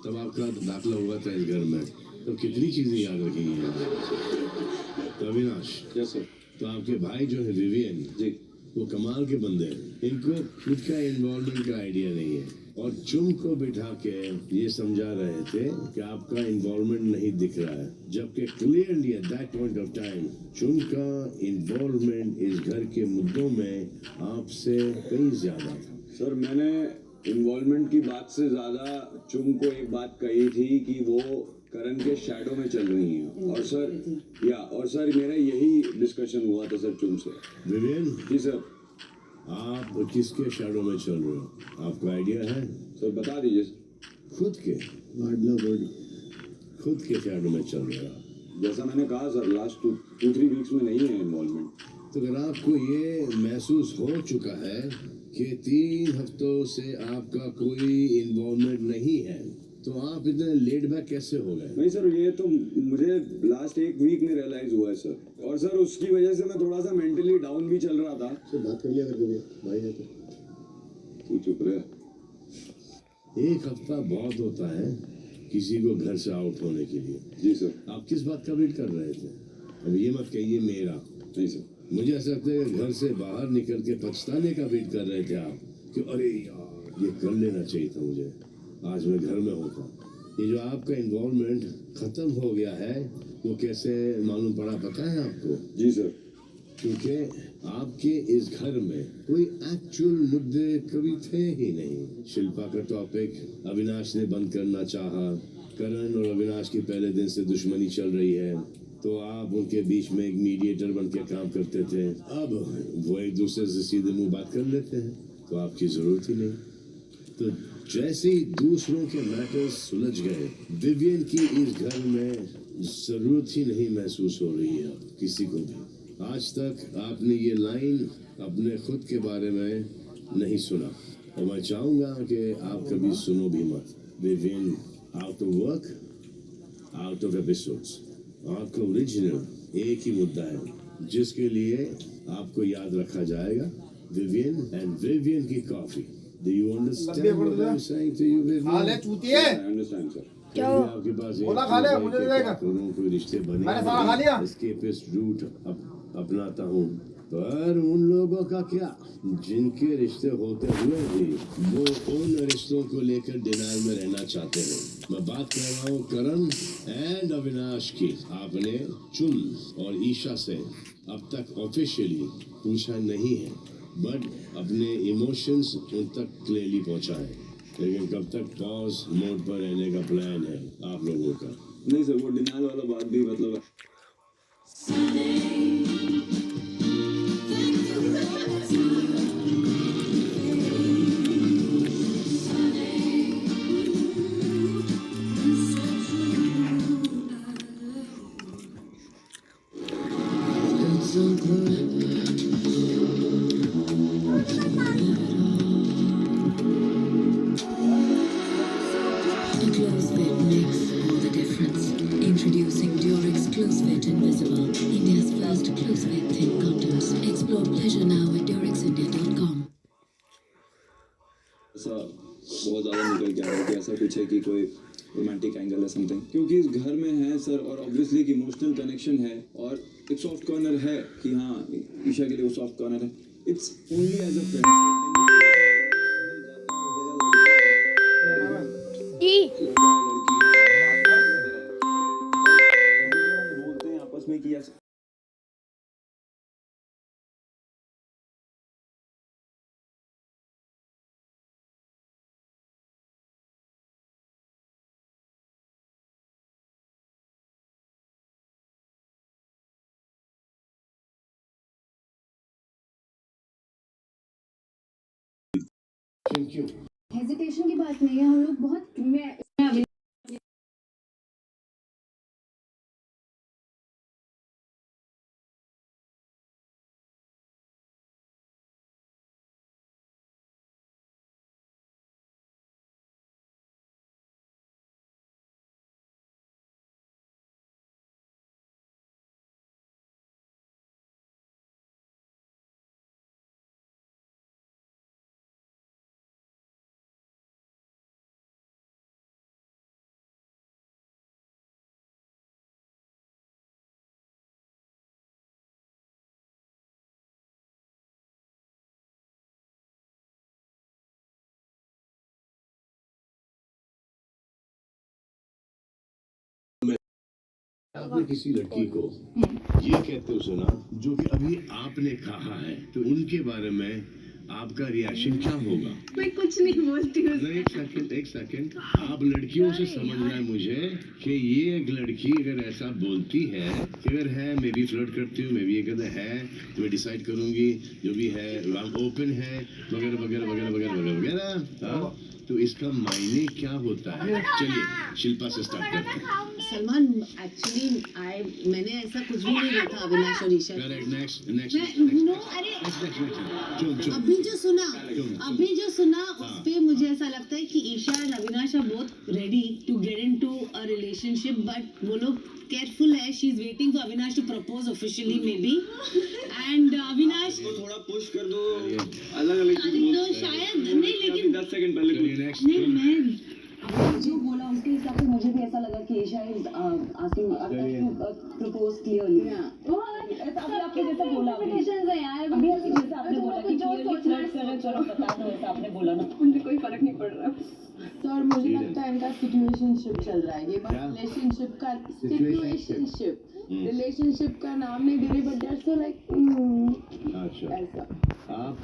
तब आपका दाखिला हुआ था इस घर में, तो कितनी चीजें याद रखी हैं। तो अविनाश, तो आपके भाई जो है विवियन जी, वो कमाल के बंदे हैं। इनको खुद का इन्वॉल्वमेंट का आइडिया नहीं है और चुम को बिठा के ये समझा रहे थे कि आपका इन्वॉल्वमेंट नहीं दिख रहा है, जबकि clearly at that point of time चुम का इन्वॉल्वमेंट इस घर के मुद्दों में आपसे कहीं ज्यादा था। सर मैंने इन्वॉल्वमेंट की बात से ज़्यादा चुम को एक बात कही थी कि वो करण के शैडो में चल रही हैं। और सर मेरा यही डिस्कशन हुआ था सर चुम से। विवियन जी सर। आप किसके शैडो में चल रहे हो, आपको आइडिया है? सर बता दीजिए। खुद के खुद के शैडो में चल रहे हो। जैसा मैंने कहा सर, लास्ट 2-3 वीक्स में नहीं है इन्वॉल्वमेंट। तो अगर आपको ये महसूस हो चुका है कि 3 हफ्तों से आपका कोई इन्वॉल्वमेंट नहीं है, तो आप इतने लेट बैक कैसे हो गए? नहीं सर, ये तो मुझे लास्ट 1 वीक में रियलाइज हुआ है सर। और सर उसकी वजह से मैं थोड़ा सा मेंटली डाउन भी चल रहा था। सर बात कर लिया करके भाई है तो तू चुप रहे। 1 हफ्ता बहुत होता है किसी को घर से आउट होने के लिए। जी सर। आप किस बात का वेट कर रहे थे? अब ये मत कहिए मेरा। नहीं सर, मुझे ऐसा लगता है कि घर से बाहर निकल के पछताने का वेट कर रहे थे आप कि अरे यार ये कर लेना चाहिए था मुझे, आज मैं घर में होता। ये जो आपका इन्वॉल्वमेंट खत्म हो गया है वो कैसे मालूम पड़ा पता है आपको? जी सर। क्योंकि आपके इस घर में कोई एक्चुअल मुद्दे कभी थे ही नहीं। शिल्पा का टॉपिक अविनाश ने बंद करना चाहा, करण और अविनाश की पहले दिन से दुश्मनी चल रही है, तो आप उनके बीच में एक मीडिएटर बन के काम करते थे। अब वो एक दूसरे से सीधे मुंह बात कर लेते हैं, तो आपकी जरूरत ही नहीं। तो जैसे ही दूसरों के मैटर्स सुलझ गए, विवियन की इस घर में जरूरत ही नहीं महसूस हो रही है किसी को भी। आज तक आपने ये लाइन अपने खुद के बारे में नहीं सुना और मैं चाहूंगा कि आप कभी सुनो भी मत। Vivian out of work, out of episodes. आपका ओरिजिनल एक ही मुद्दा है जिसके लिए आपको याद रखा जाएगा, विवियन एंड विवियन की coffee. Do you understand what I'm saying to you, Vivian? खा ले चूतिए। I understand sir। क्या आपके पास बोला खा ले, मुझे नहीं देगा। कोई रिश्ते बने, मैंने सारा खा लिया। एस्केपिस्ट रूट अपनाता हूँ, पर उन लोगों का क्या जिनके रिश्ते होते हुए भी वो उन रिश्तों को लेकर डिनाइल में रहना चाहते हैं। मैं बात कर रहा हूँ करण एंड अविनाश की। आपने चुम और ईशा से अब तक ऑफिशियली पूछा नहीं है, बट अपने इमोशंस उन तक क्लियरली पहुंचाए। लेकिन कब तक पॉज मोड पर रहने का प्लान है आप लोगों का? नहीं सर, वो डिनाइल वाला बात भी मतलब Get Invisible, India's first close-fit thin condoms. Explore pleasure now at durexindia.com. ऐसा बहुत ज़्यादा निकल के आ रहा है कि ऐसा कुछ है कि कोई रोमांटिक एंगल है समथिंग, क्योंकि इस घर में है सर, और ऑब्वियसली एक इमोशनल कनेक्शन है और एक सॉफ्ट कॉर्नर है कि हाँ ईशा के लिए वो सॉफ्ट कॉर्नर है. It's only as a friend. बोलते हैं आपस में कि ऐसा क्यों हेजिटेशन की बात नहीं है, हम लोग बहुत मैं आपने किसी लड़की को ये कहते हो सुना जो कि अभी आपने कहा है, तो उनके बारे में आपका रिएक्शन क्या होगा? मैं कुछ नहीं बोलती हूँ। एक सेकंड, आप लड़कियों से समझना है मुझे कि ये एक लड़की अगर ऐसा बोलती है कि अगर है मैं भी फ्लर्ट करती हूँ, मैं भी अगर है तो मैं डिसाइड करूंगी जो भी है, ओपन है वगैरह वगैरह वगैरह वगैरह वगैरह वगैरह, हाँ, तो इसका मायने क्या होता है? चलिए शिल्पा से स्टार्ट करते हैं. सलमान, एक्चुअली मैंने ऐसा कुछ भी नहीं देखा अविनाश और ईशा. नेक्स्ट अभी जो सुना उस पे मुझे ऐसा लगता है कि ईशा और Avinash are both ready to get into a relationship, but वो लोग केयरफुल है. She is waiting for Avinash to propose officially maybe, and Avinash को थोड़ा पुश कर दो. अलग अलग तो शायद नहीं, लेकिन 10 सेकंड पहले नहीं, मैं जो बोला उसके हिसाब से मुझे भी ऐसा लगा कि Isha is asking propose clearly. अभी आपने जैसा बोला, अभी जैसा आपने बोला कि क्लियरली फ्लर्ट कर रहे, चलो बता दो, ऐसा आपने बोला ना, उनसे कोई फर्क नहीं पड़ रहा. सर मुझे लगता है इनका सिचुएशनशिप चल रहा है, ये बस रिलेशनशिप का रिलेशनशिप का नाम नहीं दे रहे, बट दैट्स सो लाइक ऐसा. आप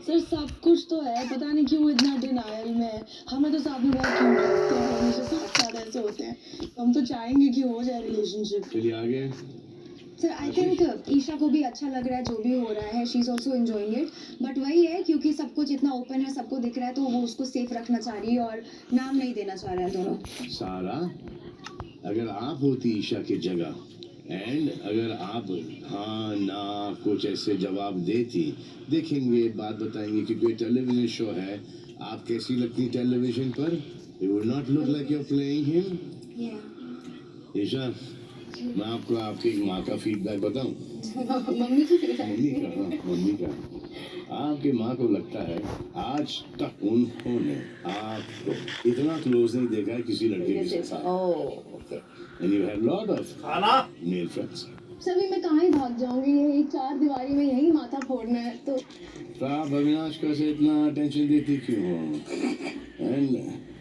सर सब कुछ तो है, पता नहीं क्यों इतना डिनायल में है. हमें तो साथ में बहुत क्यूट लगते हैं, हमेशा साथ साथ ऐसे होते हैं. हम तो चाहेंगे कि हो जाए रिलेशनशिप. चलिए आगे. सर आई थिंक ईशा को भी अच्छा लग रहा है जो भी हो रहा है, she is also enjoying it, but वही है क्योंकि सब कुछ इतना ओपन है, सबको दिख रहा है, तो वो उसको सेफ रखना चाह रही है और नाम नहीं देना चाह रहा है दोनों. सारा, अगर आप होती ईशा की जगह एंड अगर आप हाँ ना कुछ ऐसे जवाब देती, देखेंगे बात बताएंगे कि कोई टेलीविजन शो है, आप कैसी लगती टेलीविजन पर? You would not look like you are playing him. Isha, मैं आपको आपकी माँ का फीडबैक बताऊं. मम्मी का आपकी माँ को लगता है आज तक उन्होंने आपको इतना क्लोज नहीं देखा है किसी लड़के के साथ. And you had lot of male friends. सभी मैं कहाँ ही भाग जाऊंगी, यही 4 दीवारी में यही माथा फोड़ना है. तो आप अविनाश को से इतना अटेंशन देती क्यों हो? एंड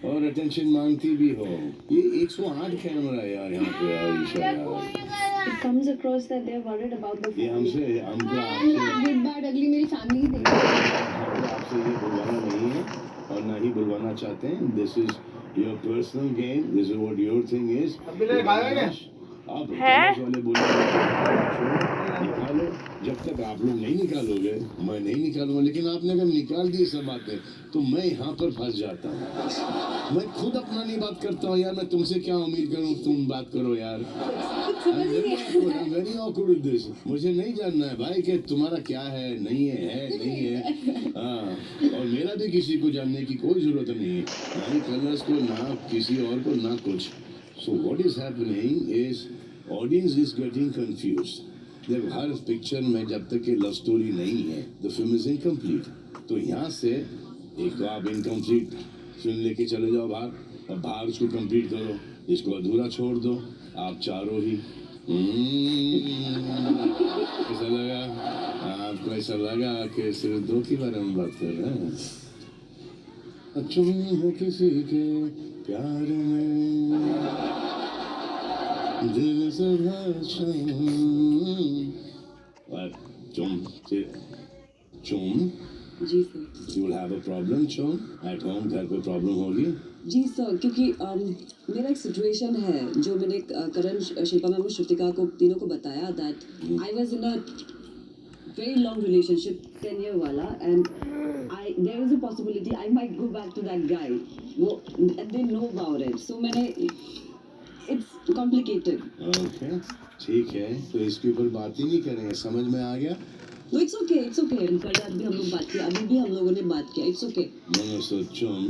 और अटेंशन मांगती भी हो. ये 108 कैमरा यार यहाँ पे यार ईशा यार. It comes across that they're worried about the ये हमसे आपसे good bad ugly मेरी फैमिली देख आपसे ये बुलवाना नहीं है और ना ही बुलवाना चाहते हैं. This is your personal game. This is what your thing is. आप वाले निकालो, जब तक आप लोग नहीं निकालोगे मैं नहीं निकालूंगा. लेकिन आपने अगर निकाल दी सब बातें तो मैं यहाँ पर फंस जाता हूँ. मैं खुद अपना नहीं बात करता हूँ यार. मैं तुमसे क्या उम्मीद करूँ तुम बात करो यार. Very awkward with this. मुझे नहीं जानना है भाई कि तुम्हारा क्या है नहीं नहीं है. हाँ, और मेरा भी किसी को जानने की कोई जरूरत नहीं है, ना ही कलर्स को, ना किसी और को, ना कुछ. So what is happening is audience is getting confused. देखो हर पिक्चर में जब तक कि लव स्टोरी नहीं है द फिल्म इज इनकम्प्लीट। तो यहाँ से एक तो आप इनकम्प्लीट फिल्म लेके चले जाओ बाहर, और बाहर उसको कंप्लीट करो, इसको अधूरा छोड़ दो। आप चारों ही कैसा लगा आपको? ऐसा लगा कि सिर्फ दो की बारे में बात कर रहे हैं? तुम हो किसी के प्यार में दिल से चुम जी sir. You will have a problem चुम एट होम, घर पे प्रॉब्लम होगी। जी सर, क्योंकि मेरा एक सिचुएशन है जो मैंने करण, शिल्पा मैम और श्रुतिका को तीनों को बताया that I was in a very long relationship 10 year वाला, and there is a possibility I might go back to that guy, वो and they know about it, so मैंने इट्स कॉम्प्लिकेटेड। ओके ठीक है, तो इसके ऊपर बात ही नहीं करेंगे, समझ में आ गया? No, it's okay, it's okay. कल रात भी हम लोग बात किया, अभी भी हम लोगों ने बात किया, it's okay. No, so Chum,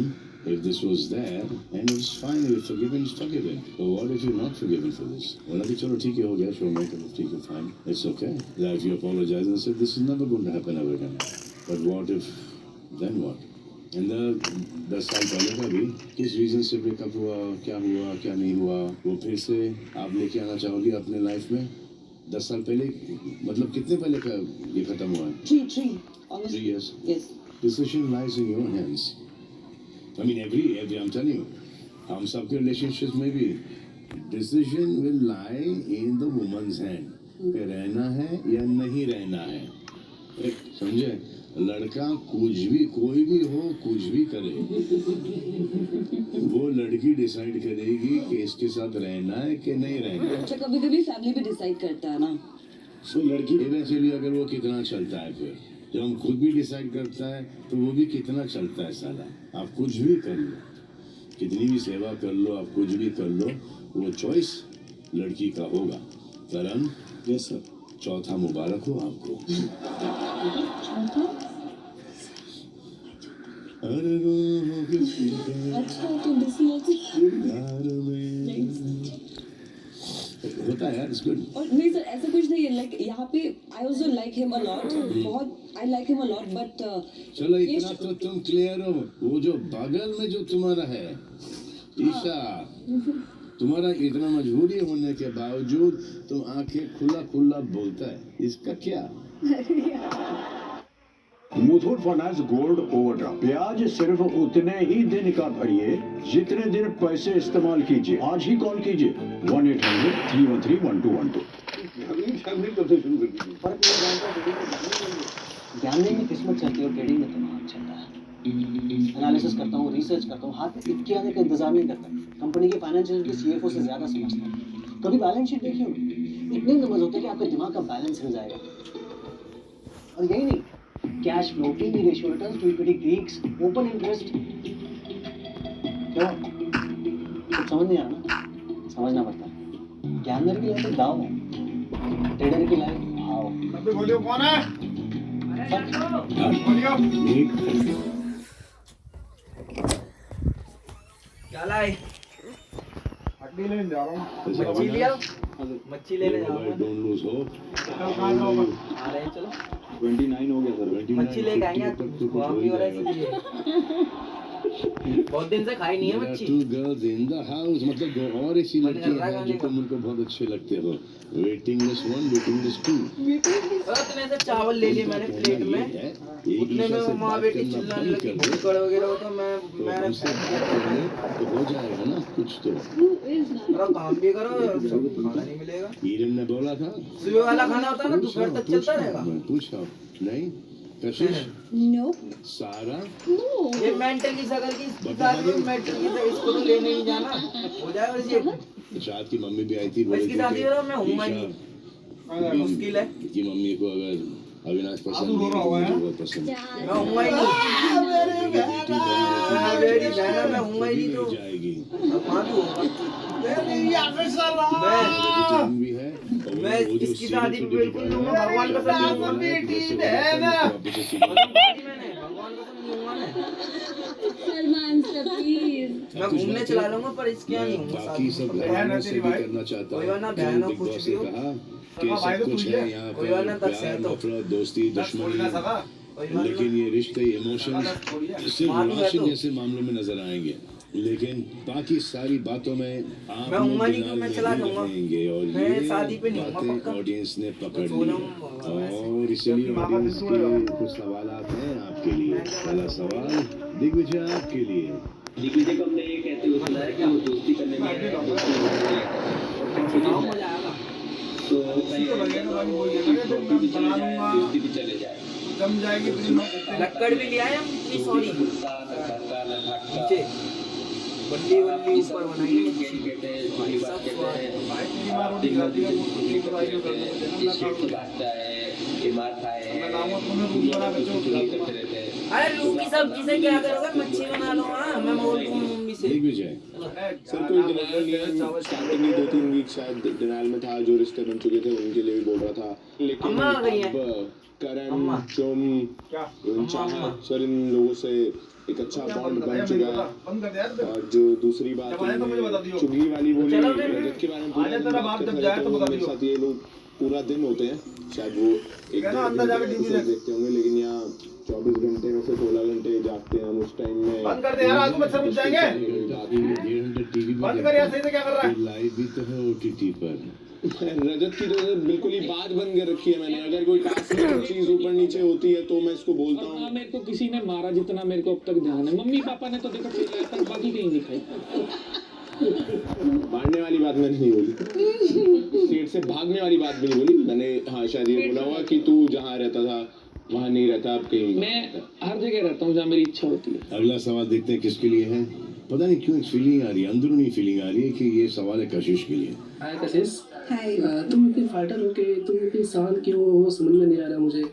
if this was there, and it's fine, if it's forgiven, it's forgiven. But what if you're not forgiven for this? Well, अभी चलो ठीक है, हो गया, show make it, ठीक है, fine, it's okay. That if you apologize and say this is never going to happen ever again. But what if, then what? And 10 साल पहले का भी किस रीजन से ब्रेकअप हुआ, क्या नहीं हुआ, वो फिर से आप लेके आना चाहोगी अपने लाइफ में? 10 साल पहले, मतलब कितने पहले का ये खत्म हुआ है? 3 years. Yes. Decision lies in your hands. I mean, every I'm telling you, हम सबके relationships में भी decision will lie in the woman's hand. कि रहना है या नहीं रहना है, समझे? लड़का कुछ भी, कोई भी हो, कुछ भी करे, वो लड़की डिसाइड करेगी कि इसके साथ रहना है कि नहीं रहना है। अच्छा, कभी-कभी फैमिली भी डिसाइड करता है ना। तो लड़की इवेंचुअली अगर वो कितना चलता है, फिर जब हम खुद भी डिसाइड करता है तो वो भी कितना चलता है साला। आप कुछ भी कर लो, कितनी भी सेवा कर लो, आप कुछ भी कर लो, वो चॉइस लड़की का होगा। करण, यस सर, चौथा मुबारक हो आपको। अच्छा, तो होता है यार, इट्स गुड। और नहीं सर, ऐसा कुछ नहीं है, लाइक यहाँ पे I also like him a lot, बहुत I like him a lot, but चलो इतना तो तुम क्लियर हो। वो जो बगल में जो तुम्हारा है ईशा, तुम्हारा इतना मजबूरी होने के बावजूद तुम आंखें खुला खुला बोलता है, इसका क्या? मुथूट फाइनेंस गोल्ड ओवरड्राफ्ट, ब्याज सिर्फ उतने ही दिन का भरिए जितने दिन पैसे इस्तेमाल कीजिए। आज ही कॉल कीजिए 1-800-313-1212। कब से शुरू कर दीजिए। गैम्बलिंग में किस्मत चलती है और ट्रेडिंग में दिमाग चलता है। एनालिसिस करता हूँ, रिसर्च करता हूँ, हाथ में इक्के आने का इंतजार नहीं करता। कंपनी के फाइनेंशियल के सीएफओ से ज्यादा समझता हूँ। कभी बैलेंस शीट देखी होगी, इतने नंबर्स होते हैं कि आपके दिमाग का बैलेंस हिल जाएगा। और यही नहीं, cash flow, PE ratio, returns to equity, Greeks, open interest, क्या कुछ समझ नहीं आ रहा? समझना पड़ता है। गैमलर की लाइफ दाव है, ट्रेडर की लाइफ भाव। अबे बोलियो कौन है? क्या लाए? हड्डी लेने जा रहा हूँ। मच्छी लिया? मच्छी लेने जा रहा हूँ। Don't lose hope. आ रहे हैं, चलो। 29 हो गया सर। मच्छी लेके आएंगे, वहाँ भी हो रहा है इसलिए। बहुत दिन से खाई नहीं है मच्छी। Two girls in the house, मतलब और ऐसी लड़कियां हैं जो तुम उनको बहुत अच्छे लगते हो। Waiting list 1, waiting list 2। उतने से चावल ले लिए मैंने प्लेट में, उतने में वो माँ बेटी चिल्लाने लगी, भूख वगैरह हो, तो मैंने तो हो जाएगा ना कुछ तो। थोड़ा काम भी करो, खाना नहीं मिलेगा। ईरन ने बोला था सुबह वाला खाना होता है ना, दोपहर तक चलता रहेगा। पूछा नहीं? कशिश? नो। सारा? नो। ये मेंटल की शकल की शादी में मेंटल की, इसको तो लेने ही जाना हो जाएगा। वैसे शाद की मम्मी भी आई थी, इसकी शादी हो रहा, मैं हूँ नहीं, मुश्किल है कि मम्मी को अगर अविनाश पसंद नहीं है, बहुत पसंद है, मैं हूँ ही नहीं, मेरी बहना मैं हूँ ही नहीं, तो जाएगी मैं इसकी शादी में बिल्कुल नहीं हूँ, भगवान का सब नहीं हूँ, बेटी बहन भगवान का सब नहीं हूँ मैं। Salman sir please. मैं घूमने चला लूंगा पर इसके यहाँ नहीं मैं घूमूंगा बाकी सब घरवालों से भी करना चाहता कोई बात ना, हूँ। बहन हो, बिग कुछ बॉस भी ने हो। कहा कि सब कुछ है यहाँ कोई बात ना, पर, दस है प्यार तो। नफरत दोस्ती दुश्मनी, लेकिन ये रिश्ते इमोशंस सिर्फ मालूम है रोशन तो। जैसे मामलों में नजर आएंगे, लेकिन बाकी सारी बातों में आप मैं लोग उम्मा नहीं दिनाल मैं में चला ही जाऊंगा। रहेंगे और मैं ये शादी पे नहीं हूँ, बातें पक्का। ऑडियंस ने पकड़ सो ली जाऊँ और इसीलिए ऑडियंस के कुछ सवालात हैं आपके लिए। पहला सवाल दिग्विजय आपके लिए। दिग्विजय को हमने ये कहते हुए सुना है कि वो दोस्ती करने में तो दोस्ती भी चले जाए। कम जाएगी लक्कड़ भी लिया है हम इतनी सॉरी नीचे बल्ली बल्ली ऊपर बनाएंगे अरे लू की सब्जी से क्या करोगे, मच्छी बना लो। हाँ मैं बोल दूँ मम्मी से। दिग्विजय सर कोई डिनाइल नहीं है, स्टार्टिंग में 2-3 वीक शायद डिनाइल में था, जो रिश्ते बन चुके थे उनके लिए भी बोल रहा था, लेकिन अम्मा आ गई है। अब करण चुम चाहत सर इन लोगों से एक अच्छा बॉन्ड बन चुका है। और जो दूसरी बात चुगली वाली बोली रजत के बारे में पूरा दिन बात करते हैं, तो मेरे साथ ये लोग पूरा दिन होते हैं, शायद वो एक एपिसोड देखते होंगे, लेकिन यहाँ 24 घंटे में से 16 घंटे जागते हैं हम। उस टाइम में बंद कर दे यार, आज मच्छर घुस जाएंगे। 1.5 घंटे टीवी बंद कर यार, सही से क्या कर रहा है? लाइव भी तो है ओटीटी पर। रजत की तो बिल्कुल ही बात बंद कर रखी है मैंने। अगर कोई टास्क में चीज ऊपर नीचे होती है तो मैं इसको बोलता हूँ। मेरे को किसी ने मारा जितना मेरे को अब तक ध्यान है, मम्मी पापा ने तो देखो खेला पर बाकी कहीं नहीं खाई। मारने वाली बात मैंने नहीं बोली, सीट से भागने वाली बात भी नहीं बोली मैंने। हाँ शायद ये बोला हुआ कि तू जहाँ रहता था वहाँ नहीं रहता, अब कहीं। मैं हर जगह रहता हूँ जहाँ मेरी इच्छा होती है। अगला सवाल देखते हैं किसके लिए है। पता नहीं क्यों एक फीलिंग आ रही है, अंदरूनी फीलिंग आ रही है कि ये सवाल है कशिश के लिए। हाय कशिश, तुम इतने फाइटर हो के तुम इतने इंसान क्यों हो, समझ में नहीं आ रहा मुझे।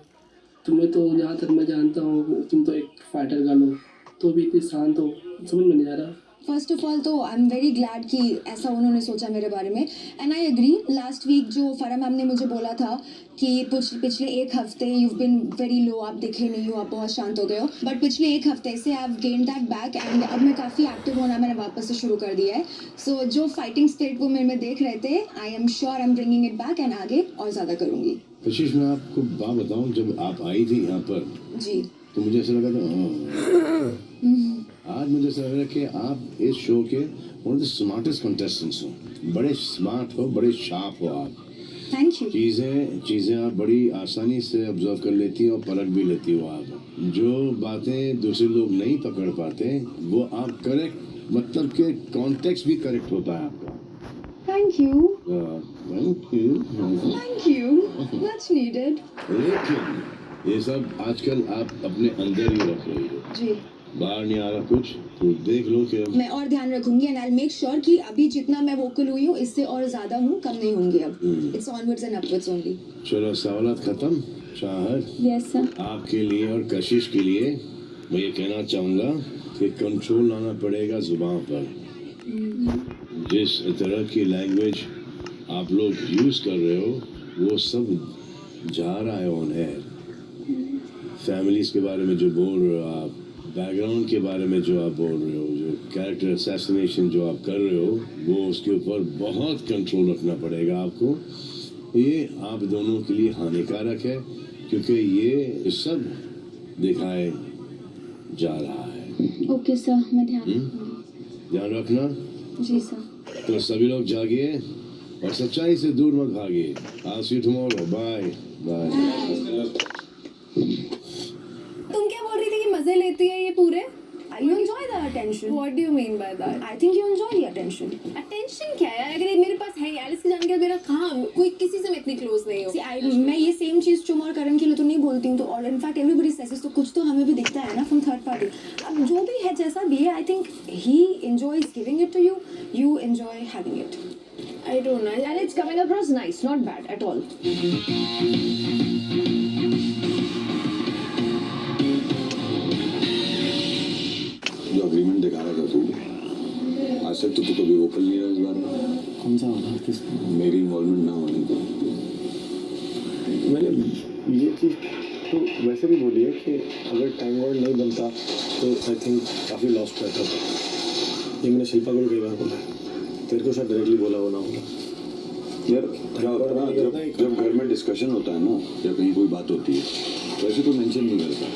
तुम्हें तो जहाँ तक मैं जानता हूँ तुम तो एक फाइटर गर्ल हो, तो भी इतनी शांत हो, समझ में नहीं आ रहा। फर्स्ट ऑफ ऑल तो आई एम वेरी ग्लैड कि ऐसा उन्होंने सोचा मेरे बारे में, and I agree. Last week जो फरा मैम ने मुझे बोला था कि पिछले एक हफ्ते यू बिन वेरी लो, आप दिखे नहीं हो, आप बहुत शांत हो गए हो, बट पिछले एक हफ्ते से I have gain that back and अब मैं काफ़ी एक्टिव होना मैंने वापस से शुरू कर दिया है। सो जो फाइटिंग स्पिरिट वो मेरे में देख रहे थे, I am sure I am bringing it back and आगे और ज़्यादा करूँगी। कशिश मैं आपको बात बताऊँ, जब आप आई थी यहाँ पर जी तो मुझे ऐसा लगा था आज मुझे ऐसा लग रहा है कि आप इस शो के one of the smartest contestants हो। बड़े स्मार्ट हो, बड़े शार्प हो आप। Thank you. चीज़ें आप बड़ी आसानी से ऑब्जर्व कर लेती हो और परख भी लेती हो आप। जो बातें दूसरे लोग नहीं पकड़ पाते वो आप करेक्ट, मतलब के कॉन्टेक्स्ट भी करेक्ट होता है आपका। Thank you. Thank you. Thank you, that's needed. लेकिन ये सब आजकल आप अपने अंदर ही रख रही हो जी, बाहर नहीं आ रहा कुछ, तो देख लो कि मैं और ध्यान रखूंगी एंड आई मेक श्योर कि अभी जितना मैं वोकल हुई हूँ इससे और ज्यादा हूँ, कम नहीं होंगी अब। It's onwards and upwards only. चलो सवालात खत्म। चाहत यस सर। आपके लिए और कशिश के लिए मैं ये कहना चाहूँगा कि कंट्रोल लाना पड़ेगा जुबान पर। जिस तरह की लैंग्वेज आप लोग यूज़ कर रहे हो वो सब जा रहा है ऑन एयर। फैमिलीज़ के बारे में जो बोल रहे हो आप, बैकग्राउंड के बारे में जो आप बोल रहे हो, जो कैरेक्टर असैसिनेशन जो आप कर रहे हो, वो उसके ऊपर बहुत कंट्रोल रखना पड़ेगा आपको। ये आप दोनों के लिए हानिकारक है क्योंकि ये सब दिखाए जा रहा है। ओके सर, मैं ध्यान रखना। जी सर। तो सभी लोग जागिए और सच्चाई से दूर मत भागिए। I'll see you tomorrow. Bye. Bye. तुम क्या बोल रही थी कि मजे लेती है ये पूरे? You enjoy the attention. What do you mean by that? I think you enjoy the attention. Attention क्या है? अगर मेरे पास है एलिस की जानकारी, मेरा कहाँ कोई किसी से मैं इतनी क्लोज नहीं हूँ। See, मैं ये सेम चीज चुम और करण के लिए तो नहीं बोलती हूँ, तो और इनफैक्ट एवरीबॉडी सेसेस, तो कुछ तो हमें भी दिखता है ना फ्रॉम थर्ड पार्टी। अब जो भी है जैसा भी है, I think he enjoys giving it to you, you enjoy having it. I don't know, and it's coming across nice, not bad at all. जो अग्रीमेंट दिखा रहा था तू, आज तक तो तू कभी वोकल नहीं रहा इस बारे में। कौन सा वाला? किस? मेरी इन्वॉल्वमेंट ना होने को। मैंने ये चीज़ तो वैसे भी बोलिए कि अगर टाइम गॉड नहीं बनता तो आई थिंक काफ़ी लॉस्ट रहता था। ये मैंने शिल्पा को भी कई बार बोला है, तेरे को शायद डायरेक्टली बोला हो ना होगा। यार क्या होता है ना, जब घर में डिस्कशन होता है ना या कहीं कोई बात होती है वैसे कोई मेंशन नहीं करता,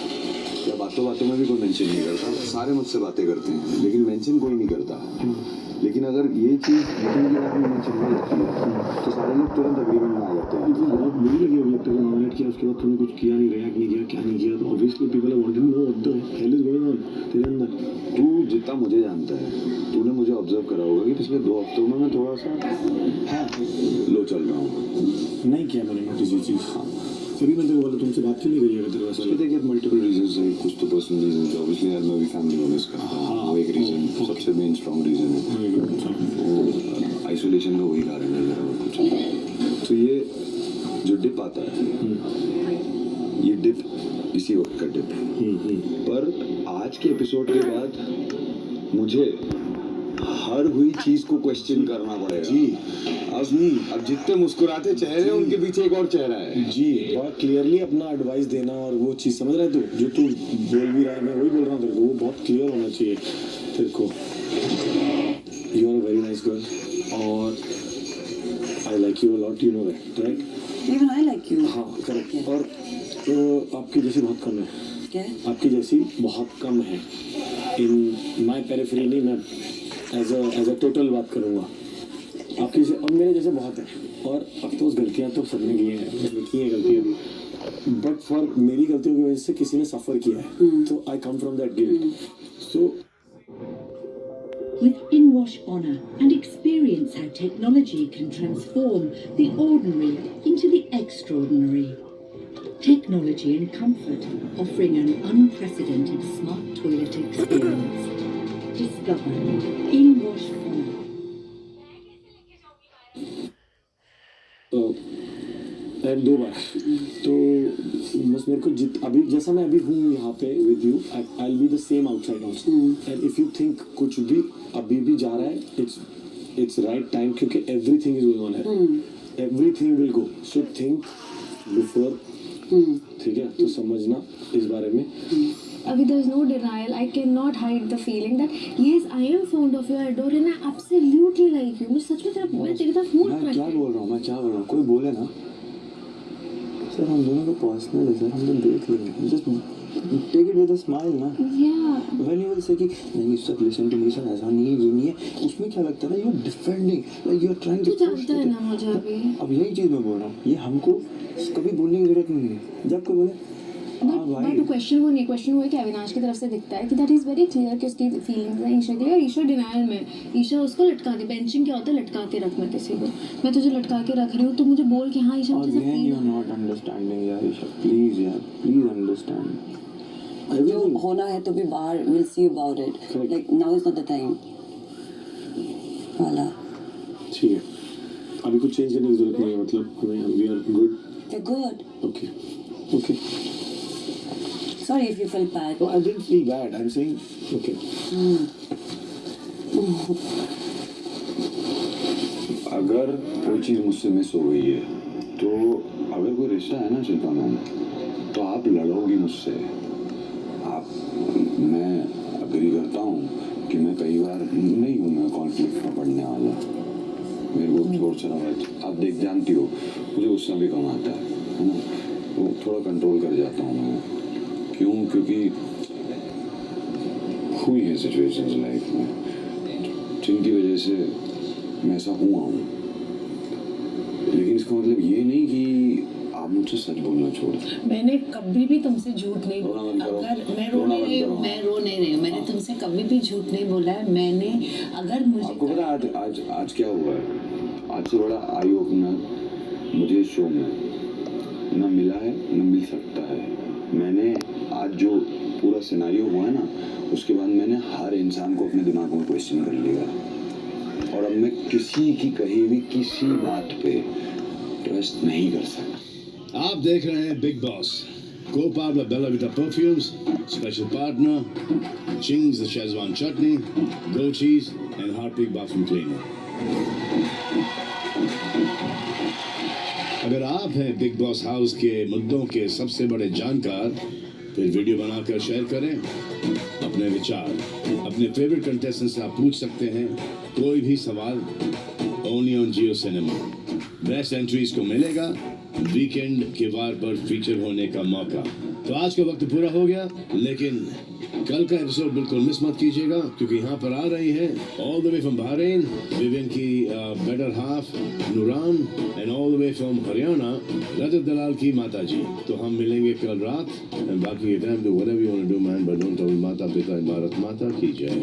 या बातों बातों में भी कोई मेंशन नहीं करता, सारे मुझसे बातें करते हैं लेकिन मेंशन कोई नहीं करता। लेकिन अगर ये चीज़ मीटिंग के बाद में मेंशन नहीं होती है तो सारे लोग तुरंत अग्रीमेंट में आ जाते हैं। बहुत बुरी लगी होगी अब तक नॉमिनेट किया, उसके बाद तूने कुछ किया नहीं, रिएक्ट नहीं किया, क्या नहीं किया, तो obviously people are wanting to know what the hell is going on तेरे अंदर। तू जितना मुझे जानता है, तूने मुझे ऑब्जर्व करा होगा कि पिछले 2 हफ्तों में मैं थोड़ा सा लो चल रहा हूँ। नहीं किया मैंने नोटिस ये चीज़। तभी मैं तेरे को बोला तुमसे बात क्यों नहीं करी अगर तेरे वैसा। देखिए मल्टीपल रीजंस है, कुछ तो पर्सनल रीजन है, ऑब्वियसली यार मैं भी फैमिली को मिस करता हूँ, वो एक रीजन सबसे मेन स्ट्रॉन्ग रीजन है, आइसोलेशन का वही कारण है मेरा और कुछ नहीं। तो ये जो डिप आता है ये डिप इसी वक्त का डिप है, पर आज के एपिसोड के बाद मुझे हर हुई चीज को क्वेश्चन करना पड़ेगा जी। अब जितने मुस्कुराते चेहरे हैं उनके पीछे एक और चेहरा है जी। बहुत क्लियरली अपना एडवाइस देना और वो चीज़ समझ रहा है तू, जो तू बोल भी रहा है मैं वही बोल रहा हूँ तेरे को, वो बहुत क्लियर होना चाहिए तेरे को। You are a very nice girl और I like you a lot, you know that right? Even I like you. हाँ करेक्ट। और तो आपकी जैसी बहुत कम है। क्या? आपकी जैसी बहुत कम है इन माई पेरिफेरी, नहीं मैं एज अ टोटल बात करूँगा। आपकी जैसे और मेरे जैसे बहुत है, और अब तो उस गलतियाँ तो सबने की हैं, की हैं गलतियाँ, बट फॉर मेरी गलतियों की वजह से किसी ने सफ़र किया है, तो I come from that guilt. So With InWash Honor and experience how technology can transform the ordinary into the extraordinary. Technology and comfort, offering an unprecedented smart toilet experience. Discover InWash Honor. And 2 बार तो बस मेरे को अभी जैसा मैं अभी हूँ यहाँ पे with you, I will be the same outside also. And if you think कुछ भी अभी भी जा रहा है, इट्स राइट टाइम, क्योंकि एवरीथिंग इज गोइंग ऑन है, everything will go, so think before. ठीक है, तो समझना इस बारे में। Abhi, there is no denial. I cannot hide the feeling that yes, I am fond of you, I adore you, and I absolutely like you. मुझे सच में मैं तेरे साथ हूँ। मैं क्या बोल रहा हूँ, कोई बोले ना सर हम दोनों का पर्सनल है सर, हम लोग देख लेंगे, just take it with a smile ना। व्हेन यू विल से कि नहीं sir listen to me sir, ऐसा नहीं है, ये नहीं है, उसमें क्या लगता है ना, you are defending, like you are trying to. तू जानता है ना मुझे अभी। अब यही चीज़ मैं बोल रहा हूँ, ये हमको कभी बोलने की जरूरत नहीं है। जब कोई बोले बट क्वेश्चन वो नहीं, क्वेश्चन वो है कि अविनाश की तरफ से दिखता है कि दैट इज़ वेरी क्लियर कि उसकी फीलिंग्स है ईशा के लिए, और ईशा डिनायल में, ईशा उसको लटका के, बेंचिंग क्या होता है, लटका के रखना किसी को। मैं तुझे लटका के रख रही हूँ, तो मुझे बोल कि हाँ ईशा मुझे feel. You are not understanding यार ईशा, प्लीज यार, प्लीज अंडरस्टैंड। जो होना है तो भी बाहर, will see about it, like now is not the time वाला। ठीक है, अभी कुछ चेंज करने की जरूरत नहीं है, मतलब हमें we are good. We are good. Okay okay. Sorry if you felt bad. No, I didn't feel bad. I'm saying okay. अगर कोई चीज़ मुझसे मिस हो गई है तो अगर कोई रिश्ता है ना शिल्पा मैम, तो आप लड़ोगी मुझसे। मैं अग्री करता हूँ कि मैं कई बार नहीं हूँ मैं कॉन्फ्लिक्ट में पड़ने वाला, मेरे को थोड़ा सा आप देख जानती हो मुझे गुस्सा भी कम आता है ना, वो थोड़ा कंट्रोल कर जाता हूँ मैं। क्यों? क्योंकि हुई है सिचुएशंस लाइफ में जिनकी वजह से मैं ऐसा हुआ हूँ, लेकिन इसका मतलब ये नहीं कि आप मुझसे सच बोलना छोड़ दें। मैंने कभी भी तुमसे झूठ नहीं बोला। अगर मैं रो नहीं रही हूँ, मैं रो नहीं रही हूँ, मैंने तुमसे कभी भी झूठ नहीं बोला है। मैंने अगर मुझे आपको पता है आज क्या हुआ है, आज से बड़ा आई ओपनर मुझे इस शो में न मिला है न मिल सकता है। मैंने आज जो पूरा सिनेरियो हुआ है ना, उसके बाद मैंने हर इंसान को अपने दिमाग में क्वेश्चन कर लिया, और अब मैं किसी की कही हुई किसी बात पे ट्रस्ट नहीं कर सकता। आप देख रहे हैं big boss, Co-powered by Bella Vita Perfumes, special partner, Ching's the Szechuan Chutney, Go Cheese, and Harpic Bathroom Cleaner. अगर आप हैं बिग बॉस हाउस के मुद्दों के सबसे बड़े जानकार, फिर वीडियो बनाकर शेयर करें अपने विचार। अपने फेवरेट कंटेस्टेंट से आप पूछ सकते हैं कोई भी सवाल, only on Jio cinema. Best entries को मिलेगा वीकेंड के वार पर फीचर होने का मौका। तो आज का वक्त पूरा हो गया, लेकिन कल का एपिसोड बिल्कुल मिस मत कीजिएगा, क्योंकि यहाँ पर आ रही है all the way from Bahrain Vivian की better half Nooran, and all the way from Haryana Rajat Dalal की माता जी। तो हम मिलेंगे कल रात, एंड बाकी के time do whatever you want to do man, but don't talk माता पिता भारत माता की जय।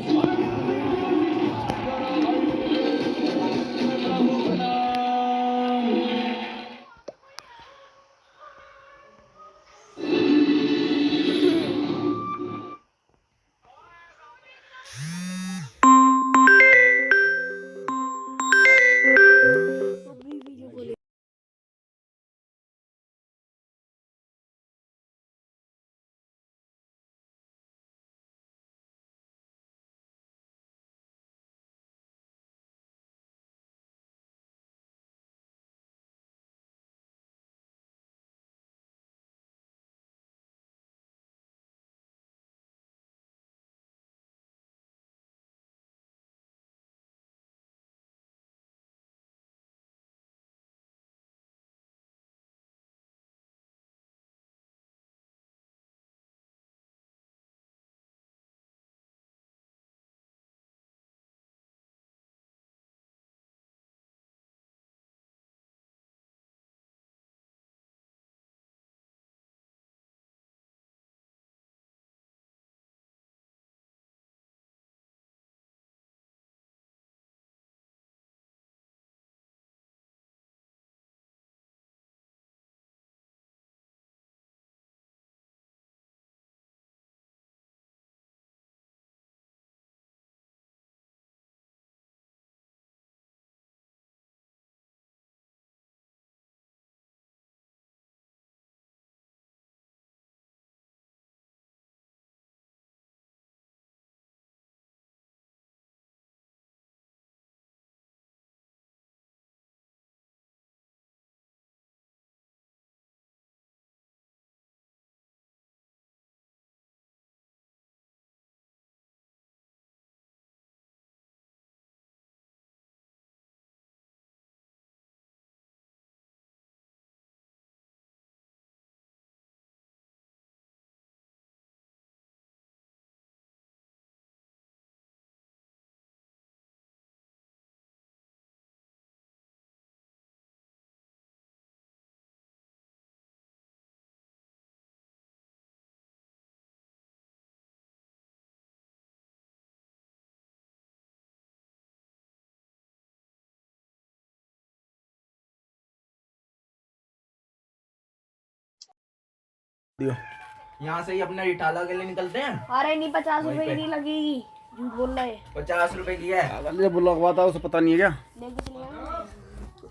यहाँ से ही अपना रिटाला के लिए निकलते हैं। अरे नहीं 50 रुपए की नहीं लगेगी, झूठ बोल रहा है। 50 रुपए की है। अगले ब्लॉग हुआ था, उसे पता नहीं है क्या? लेके चलेगा?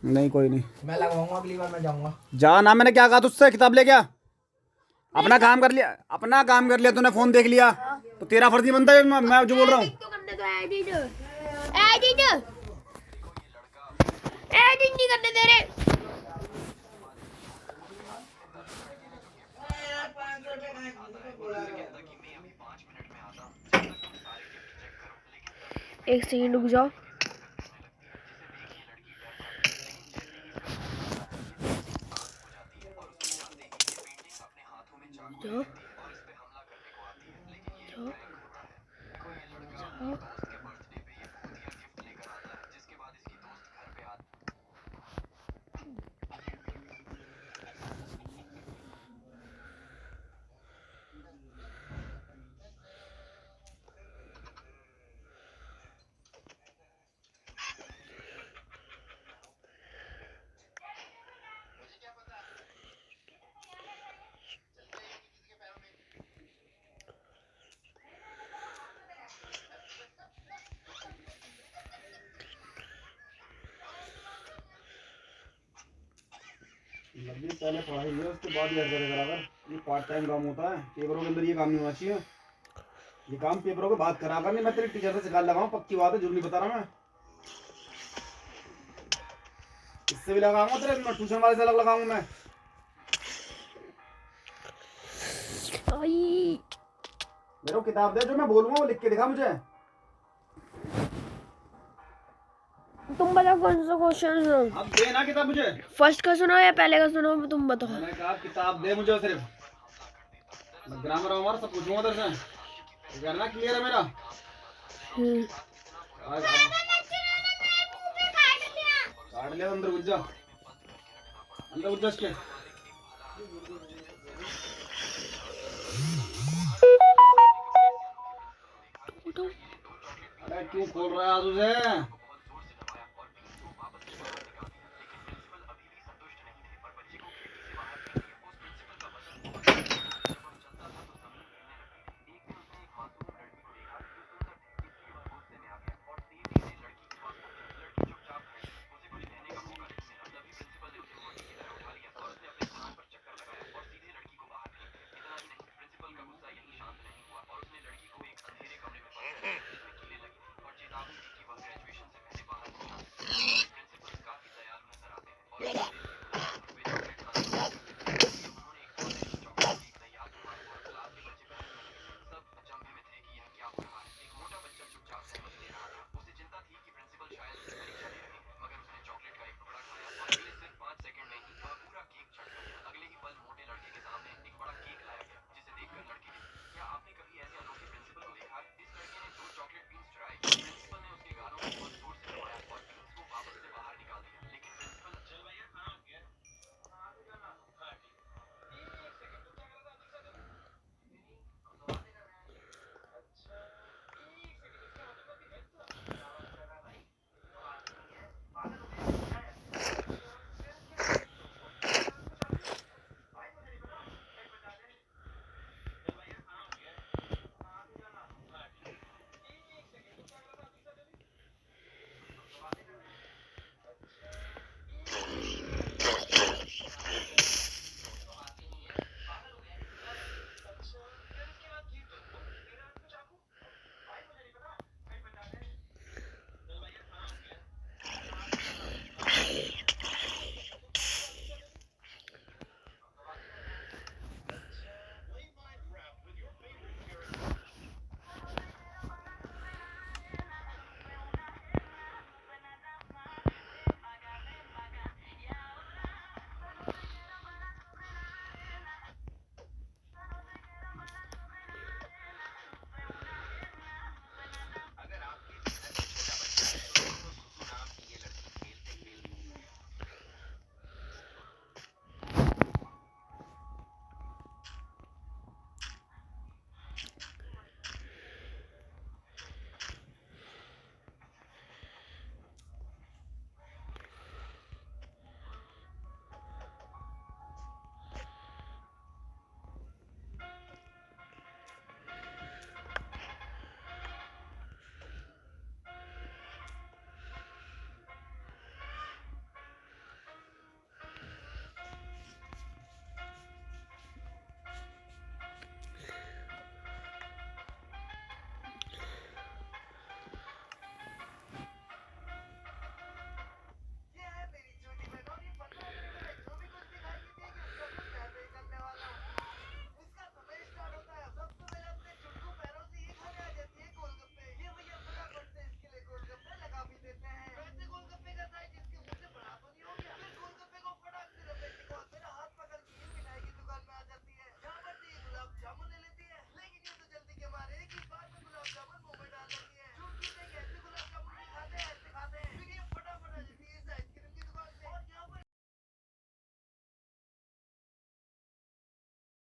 नहीं कोई नहीं, मैं लगवाऊंगा, अगली बार मैं जाऊंगा। जा ना, मैंने क्या कहा तुझसे? किताब ले गया, अपना काम कर लिया, अपना काम कर लिया तूने, फोन देख लिया तो तेरा फर्जी बनता है। मैं जो बोल रहा हूँ एडिट नहीं करने दे रहे। एक सेकंड रुक जाओ। जाओ जाओ जाओ। पहले पढ़ाई है, उसके बाद याद करेगा। अगर ये पार्ट टाइम काम होता है, पेपरों के अंदर ये काम नहीं होना चाहिए। ये काम पेपरों के बाद करा कर। नहीं, मैं तेरे टीचर से शिकायत लगाऊं, पक्की बात है, झूठ नहीं बता रहा मैं। इससे भी लगाऊंगा तेरे, मैं ट्यूशन वाले से अलग लगाऊंगा मैं। मेरे को किताब दे, जो मैं बोलूंगा वो लिख के दिखा मुझे। तुम बताओ कौन सा क्वेश्चन सुनो। अब दे ना किताब मुझे। फर्स्ट का सुनो या पहले का सुनो, तुम बताओ। मैंने कहा किताब दे मुझे सिर्फ, मैं ग्रामर वामर सब पूछूंगा तेरे से, करना क्लियर है मेरा। काट लिया, अंदर घुस जा, अंदर घुस जा इसके। अरे क्यों खोल रहा है आज उसे?